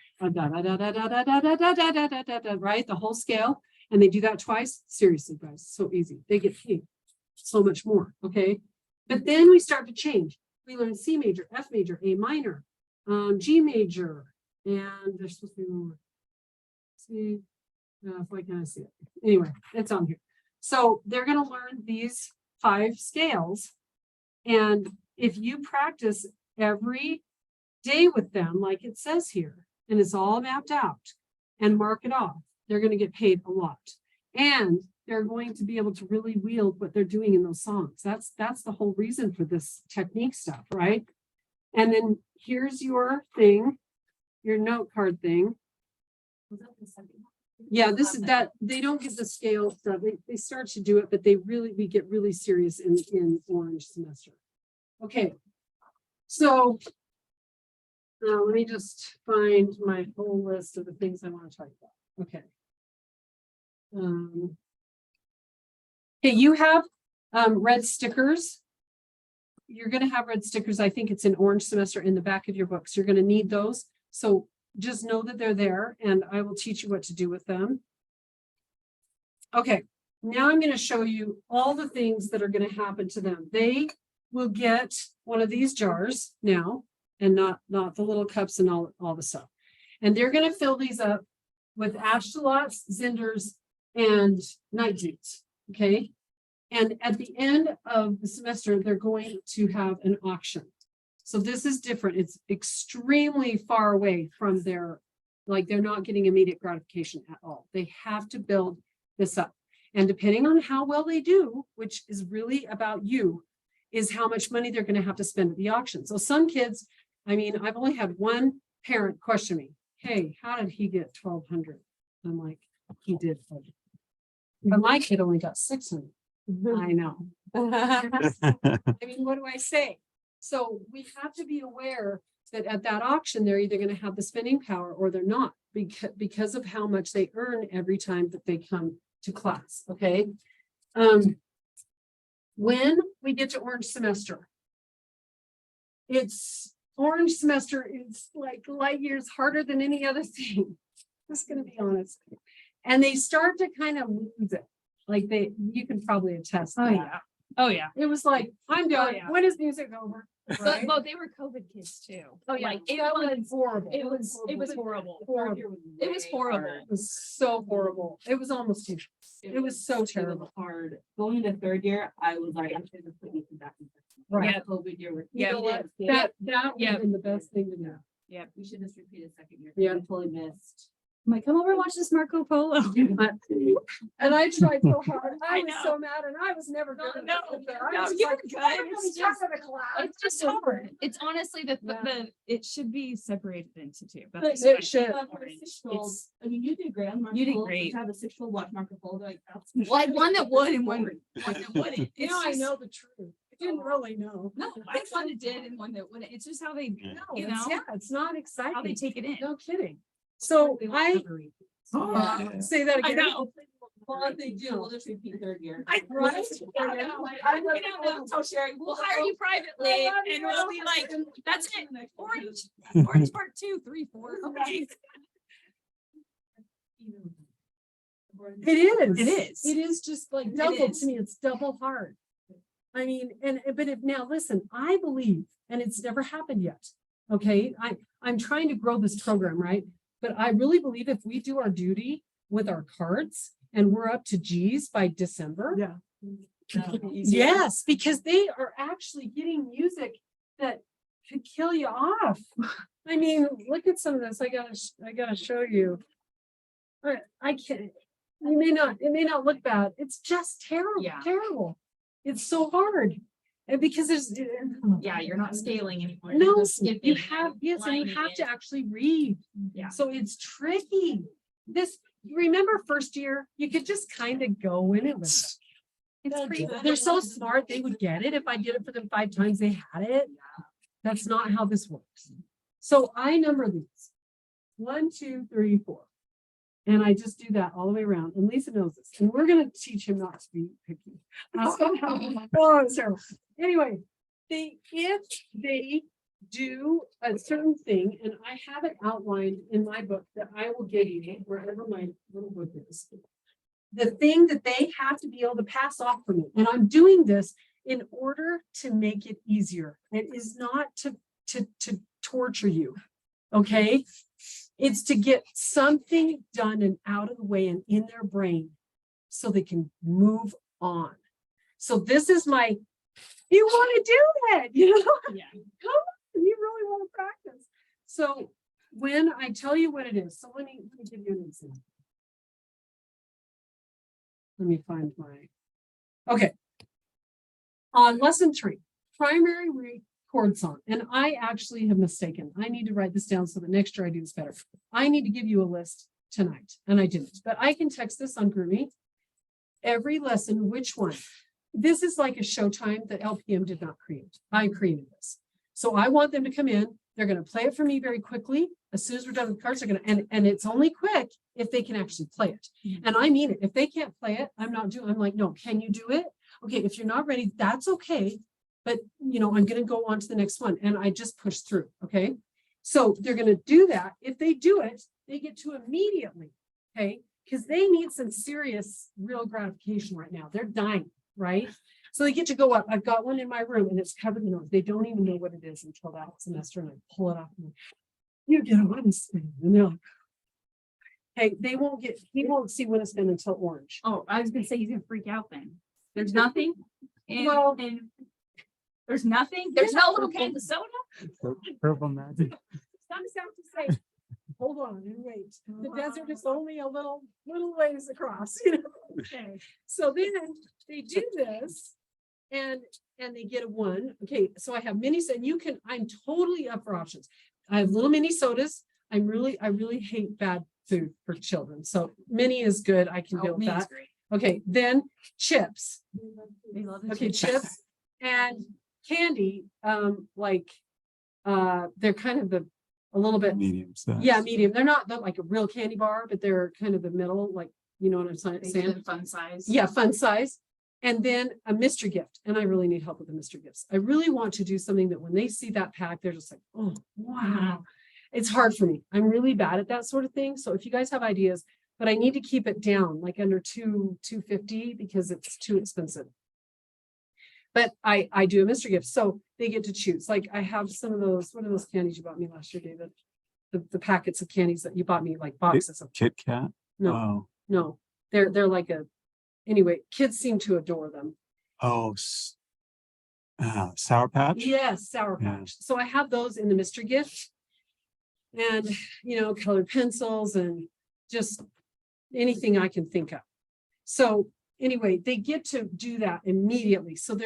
The whole scale. And they do that twice. Seriously, guys, so easy. They get paid so much more. Okay. But then we start to change. We learn C major, F major, A minor, G major, and there's supposed to be more. See, if I can see it. Anyway, it's on here. So they're going to learn these 5 scales. And if you practice every day with them, like it says here, and it's all mapped out and mark it off, they're going to get paid a lot. And they're going to be able to really wield what they're doing in those songs. That's the whole reason for this technique stuff, right? And then here's your thing, your note card thing. Was that the second one? Yeah, this is that they don't get the scale stuff. They start to do it, but we get really serious in orange semester. Okay. So let me just find my whole list of the things I want to talk about. Okay. Okay, you have red stickers. You're going to have red stickers. I think it's in orange semester in the back of your books. You're going to need those. So just know that they're there and I will teach you what to do with them. Okay, now I'm going to show you all the things that are going to happen to them. They will get one of these jars now and not the little cups and all the stuff. And they're going to fill these up with Ashtalotts, Zinders, and night juice. Okay. And at the end of the semester, they're going to have an auction. So this is different. It's extremely far away from their, like they're not getting immediate gratification at all. They have to build this up. And depending on how well they do, which is really about you, is how much money they're going to have to spend at the auction. So some kids, I mean, I've only had one parent question me, hey, how did he get 1,200? I'm like, he did. But my kid only got 600. I know. I mean, what do I say? So we have to be aware that at that auction, they're either going to have the spending power or they're not because of how much they earn every time that they come to class. Okay. When we get to orange semester, orange semester is like light years harder than any other thing. Just going to be honest. And they start to kind of lose it. Like you can probably attest. Oh that. yeah. Oh yeah. It was like, I'm done. yeah. When is music over? Right? But they were COVID kids too. Oh, yeah. Like, That was horrible. it was horrible. Horrible. It was horrible. It was so horrible. It was almost too. It was so terrible. Hard. Going into 3rd year, I was like, I'm going to put you back in. Right. Yeah, COVID year. You Yeah. know what? That would Yeah. have been the best thing to do. Yeah. We should just repeat a 2nd year. Yeah. We totally missed. I'm like, come over and watch this Marco Polo. And I tried so hard. I I was know. so mad and I was never good. at No, it. I no, was you like, were good. I'm gonna It's be talking just- to class. It's just hard. It's honestly Yeah. it should be separated into two. It That's the should. It's- I mean, you did great on Marco You did Polo, great. To have a 6-year-old watch Marco Polo, like that's. like one that would and one that wouldn't. Now It's I just- know the truth. I didn't really know. No, I kind of did and one that wouldn't. It's just how they Yeah. No, you it's, know, yeah, it's not how they exciting. take it in. No kidding. So I Yeah. say that I again. know. Well, if they do, we'll just repeat 3rd year. I Right? I know. I You know, Tell Sherry, we'll hire you privately I love and you. we'll be like, that's it. Orange part 2, 3, 4. Okay. It is. It is. It is just like It double is. to me. It's double hard. I mean, but if now listen, I believe, and it's never happened yet. Okay, I'm trying to grow this program, right? But I really believe if we do our duty with our cards and we're up to G's by December. Yeah. Yes, because they are actually getting music that could kill you off. I mean, look at some of this. I gotta show you. I can't, it may not look bad. It's just terrible, Yeah. terrible. It's so hard. And because there's. Yeah, you're not scaling anymore. No, You're just you skipping have, and yes, and you lining have it. to actually read. Yeah. So it's tricky. You remember first year, you could just kind of go in it with. It's pretty. They're so smart, they would get it. If I did it for them 5 times, they had it. That's not how this works. So I number these. 1, 2, 3, 4. And I just do that all the way around. And Lisa knows this. And we're gonna teach him not to be picky. Oh, it's terrible. Anyway, if they do a certain thing, and I have it outlined in my book that I will give you wherever my little book is. The thing that they have to be able to pass off for me. And I'm doing this in order to make it easier. It is not to torture you. Okay? It's to get something done and out of the way and in their brain so they can move on. So this is my, you want to do it, you know? Yeah. Come on, you really want to practice. So when I tell you what it is, so let me give you an example. Let me find my, okay. On lesson 3, primary chord song. And I actually have mistaken. I need to write this down so that next year I do this better. I need to give you a list tonight, and I didn't, but I can text this on GroupMe. Every lesson, which one? This is like a showtime that LPM did not create. I created this. So I want them to come in. They're going to play it for me very quickly. As soon as we're done with the cards, they're going to, and it's only quick if they can actually play it. And I mean it. If they can't play it, I'm like, no, can you do it? Okay, if you're not ready, that's okay. But, you know, I'm going to go on to the next one. And I just push through. Okay. So they're going to do that. If they do it, they get to immediately. Okay. Because they need some serious, real gratification right now. They're dying. Right. So they get to go up. I've got one in my room and it's covered in notes. They don't even know what it is until that semester. And I pull it off. And you get a winning spin. And they're like, hey, he won't see winning spin until orange. Oh, I was gonna say he's gonna freak out then. There's nothing. Well- There's nothing. There's no little can of soda. Purple magic. Some sound to say, hold on and wait. The desert is only a little ways across, you know. Okay. So then they do this and they get a 1. Okay, so I have minis and I'm totally up for options. I have little mini sodas. I really hate bad food for children. So mini is good. I can deal with that. Great. Okay, then chips. They love the Okay, chips. and candy, they're kind of a little bit, Medium size. yeah, medium. They're not like a real candy bar, but they're kind of the middle, like, you know what I'm They get saying? the fun size. Yeah, fun size. And then a mystery gift. And I really need help with the mystery gifts. I really want to do something that when they see that pack, they're just like, oh, wow. It's hard for me. I'm really bad at that sort of thing. So if you guys have ideas, but I need to keep it down like under $250 because it's too expensive. But I do a mystery gift. So they get to choose. Like I have some of those, what are those candies you bought me last year, David? The packets of candies that you bought me, like boxes of. Kit Kat. No, Oh, no, they're like anyway, kids seem to adore them. oh, Sour Patch. Yes, Sour Yeah. Patch. So I have those in the mystery gift. And, you know, colored pencils and just anything I can think of. So anyway, they get to do that immediately. So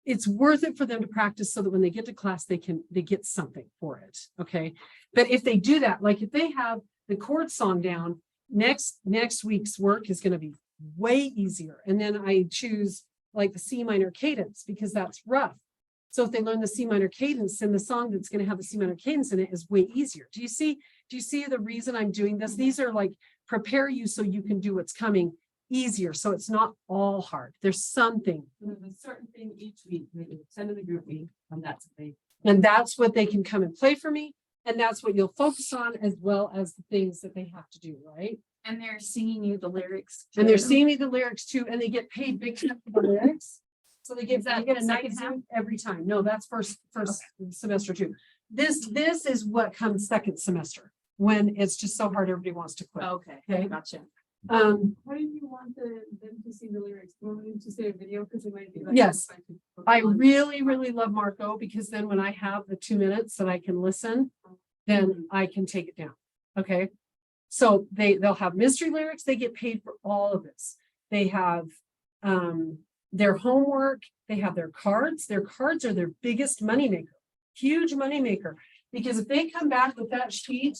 it's worth it for them to practice so that when they get to class, they get something for it. Okay. But if they do that, like if they have the chord song down, next week's work is going to be way easier. And then I choose like the C minor cadence because that's rough. So if they learn the C minor cadence, then the song that's going to have the C minor cadence in it is way easier. Do you see the reason I'm doing this? These are like prepare you so you can do what's coming easier. So it's not all hard. There's something. There's a certain thing each week, maybe send in the group me, and that's what they. And that's what they can come and play for me. And that's what you'll focus on as well as the things that they have to do, right? And they're singing you the lyrics. And they're too. singing me the lyrics too, and they get paid big time for the lyrics. So they get, Is that they get a the night second half? Zoom every time. No, that's first semester too. This is what comes second semester, when it's just so hard, everybody wants to quit. Okay, Okay. gotcha. Why didn't you want them to see the lyrics? You want them to see a video because it might be like. Yes. I really, really love Marco, because then when I have the 2 minutes that I can listen, then I can take it down. Okay. So they'll have mystery lyrics. They get paid for all of this. They have their homework. They have their cards. Their cards are their biggest moneymaker, huge moneymaker. Because if they come back with that sheet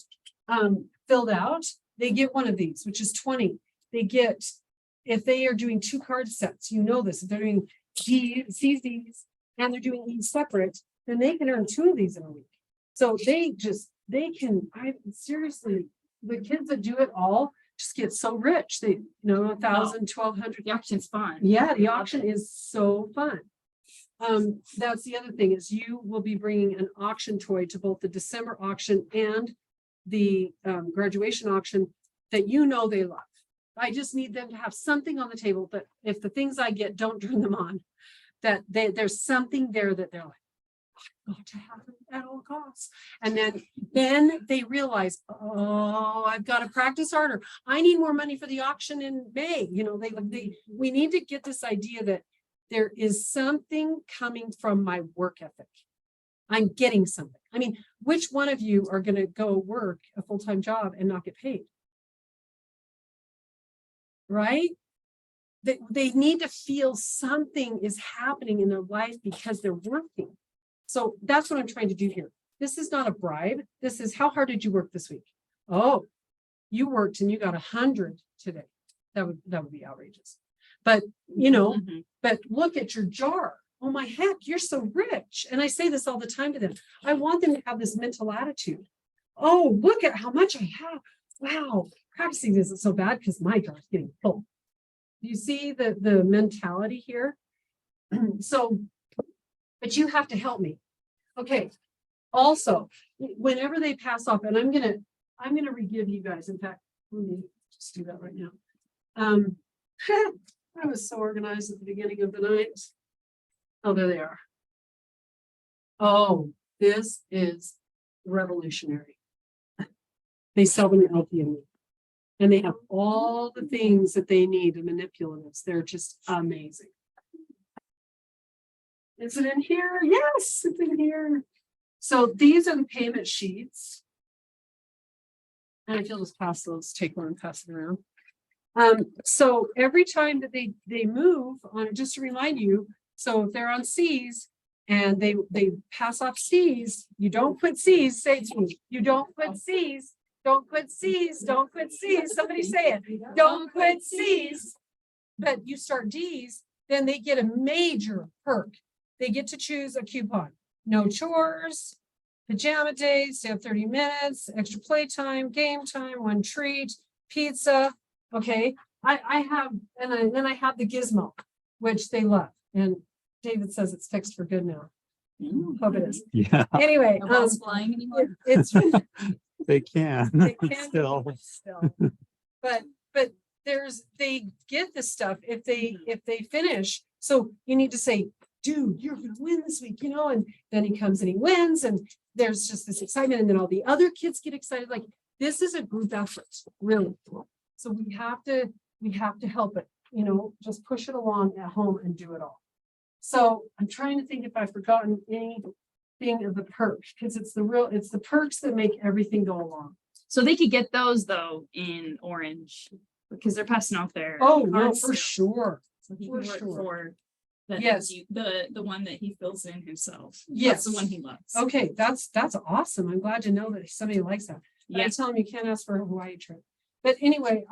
filled out, they get one of these, which is 20. They get, if they are doing 2 card sets, you know this, if they're doing C's, D's, and they're doing each separate, then they can earn 2 of these in a week. So they can, seriously, the kids that do it all just get so rich. They, 1,000, 1,200. The auction's fun. Yeah, the I love auction it. is so fun. That's the other thing, is you will be bringing an auction toy to both the December auction and the graduation auction that they love. I just need them to have something on the table that if the things I get don't turn them on, that there's something there that they're like, I've got to have it at all costs. And then they realize, oh, I've got to practice harder. I need more money for the auction in May. We need to get this idea that there is something coming from my work ethic. I'm getting something. I mean, which one of you are going to go work a full-time job and not get paid? Right? They need to feel something is happening in their life because they're working. So that's what I'm trying to do here. This is not a bribe. This is, how hard did you work this week? Oh, you worked and you got 100 today. That would be outrageous. But Mhm. but look at your jar. Oh my heck, you're so rich. And I say this all the time to them. I want them to have this mental attitude. Oh, look at how much I have. Wow, practicing isn't so bad because my jar is getting full. Do you see the mentality here? So, but you have to help me. Okay. Also, whenever they pass off, and I'm gonna re-give you guys. In fact, let me just do that right now. I was so organized at the beginning of the night. Oh, there they are. Oh, this is revolutionary. They sell them at LPM. And they have all the things that they need, the manipulatives. They're just amazing. Is it in here? Yes, it's in here. So these are the payment sheets. And if you'll just pass those, take one and pass it around. So every time that they move on, just to remind you, so if they're on C's and they pass off C's, you don't put C's, say it to me. You don't put C's, don't put C's, don't put C's. Somebody say it. Don't put C's. But you start D's, then they get a major perk. They get to choose a coupon. No chores, pajama days, stay up 30 minutes, extra playtime, game time, 1 treat, pizza. Okay, I have, and then I have the gizmo, which they love. And David says it's fixed for good now. Hope it is. Yeah, Anyway, No balls flying anymore. it's they can they can still. but they get this stuff if they finish. So you need to say, dude, you're gonna win this week, and then he comes and he wins, and there's just this excitement, and then all the other kids get excited. Like, this is a group effort, really. So we have to help it, just push it along at home and do it all. So I'm trying to think if I've forgotten anything of the perks, because it's the perks that make everything go along. So they could get those though in orange because they're passing off their. Oh, no, cards for still. sure. So he for can work sure. for the, Yes. the one that he fills in himself. Yes. That's the one he loves. Okay, that's awesome. I'm glad to know that somebody likes that. But I Yeah. tell him you can't ask for a Hawaii trip. But anyway,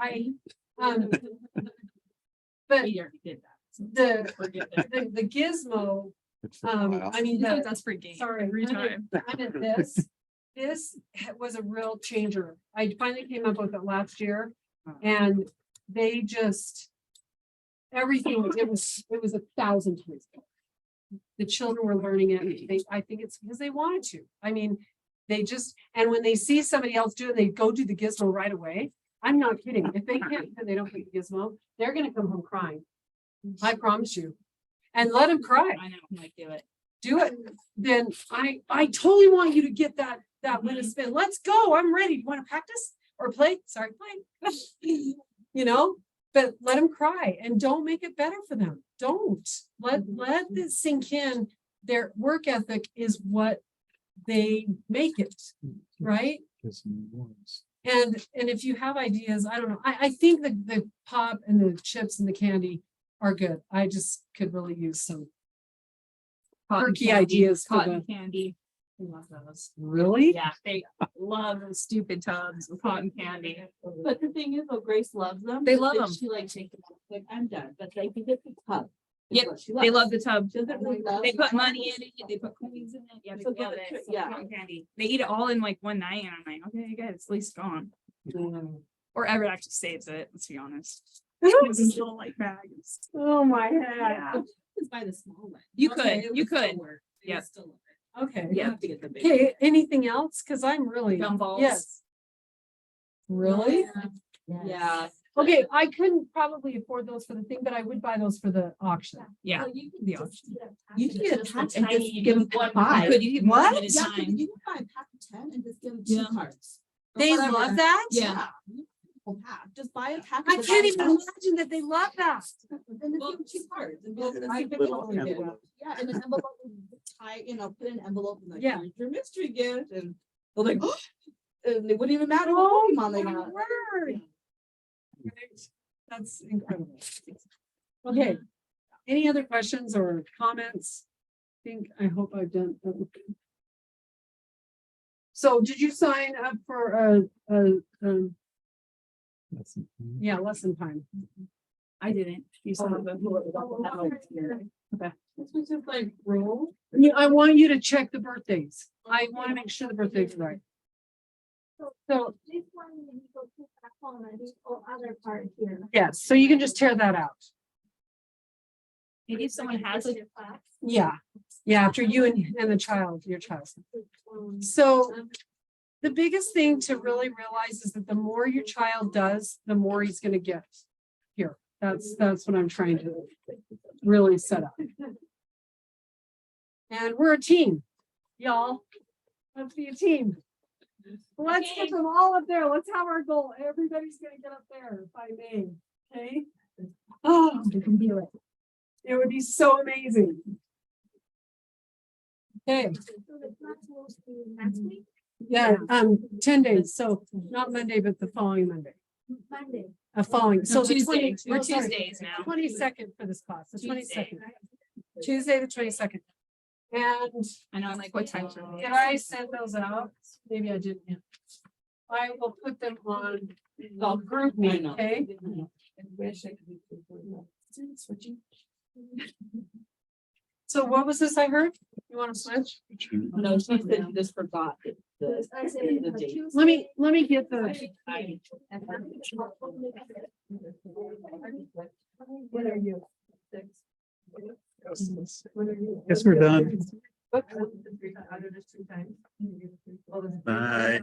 but He already did that. So the we're good there. the gizmo, It's for a while. I mean, That's free game. sorry, Every I meant- time. I meant this was a real changer. I finally came up with it last year, and they just, everything, it was 1,000 times better. The children were learning it. I think it's because they wanted to. I mean, they just, and when they see somebody else do it, they go do the gizmo right away. I'm not kidding. If they can't, and they don't get the gizmo, they're gonna come home crying. I promise you. and let them cry. I know, I'm like, do it. Do it. Then I totally want you to get that win and spin. Let's go. I'm ready. You want to practice or play? Sorry, play. You know, but let them cry and don't make it better for them. Don't let this sink in. Their work ethic is what they make it, right? Just noise. And if you have ideas, I don't know. I think the pop and the chips and the candy are good. I just could really use some Cotton quirky candy, ideas for Cotton the, candy. I love those. really? Yeah, they love those stupid tubs of cotton candy. But the thing is, though, Grace loves them. They but love then them. She like shake them off, like, I'm done, but they can get the tub. is Yep, what she They loves. love the tub. She doesn't really love. They put money in it, they put coins in it, yeah, they So love good, it. yeah. Cotton candy. They eat it all in like one night, and I'm like, okay, good, it's at least gone. Or Everett actually saves it, let's be honest. It's these little like bags. Oh, my head. Yeah. Just buy the small one. You Okay, could, it you would still could. work. It Yep. would still work. Okay. You Yeah. have to get the big. Okay, anything else? Cause I'm really, Gumballs. yes. Really? Yeah. Okay, I couldn't probably afford those for the thing, but I would buy those for the auction. Yeah. Well, you can the just auction. get a You can packet get a just pack like and tiny, just give them You five. could, you can What? one at a Yeah, 'cause time. you can buy a pack of 10 and just give them Yeah. 2 cards. Or They whatever. love that? Yeah. Whole pack. Just buy a pack. I of can't the even cards, imagine that they love that. Then just give them 2 cards. And be like, I "This could is Little totally do that. envelope. Yeah, and an envelope with tie, put in an envelope and like, Yeah. here's your mystery gift, and they're like, oh, and it wouldn't even matter Oh, what Pokemon they my got. word. That's incredible. Okay, any other questions or comments? I hope I've done. So did you sign up for That's- yeah, lesson time? I didn't. You saw the. This was just like roll. Yeah, I want you to check the birthdays. I want to make sure the birthdays are right. So, This one, you go to that home and this other part here. yes, so you can just tear that out. Maybe if someone has it. Yeah, yeah, after you and the child, your child. So the biggest thing to really realize is that the more your child does, the more he's gonna get. Here, that's what I'm trying to really set up. And we're a team, y'all. Let's be a team. Let's get them all up there. Let's have our goal. Everybody's gonna get up there by May, okay? Oh, we can do it. It would be so amazing. Okay, So the class will be next week, yeah, 10 days, so not Monday, but the following Monday, Monday. following, so No, the Tuesday. 20 We're oh, sorry, Tuesdays now. 22nd for this class, the Tuesday. 22nd. Tuesday, the 22nd. And I know, I'm like, what time's are did I send those out? Maybe I didn't. Yeah. I will put them on the group I meet, know. okay? I wish I could be switching. So what was this I heard? You want to switch? No, she said you just forgot the I said the the date. Tuesday. Let me get the, What are you? Guess we're done. Other than 3 times. Bye.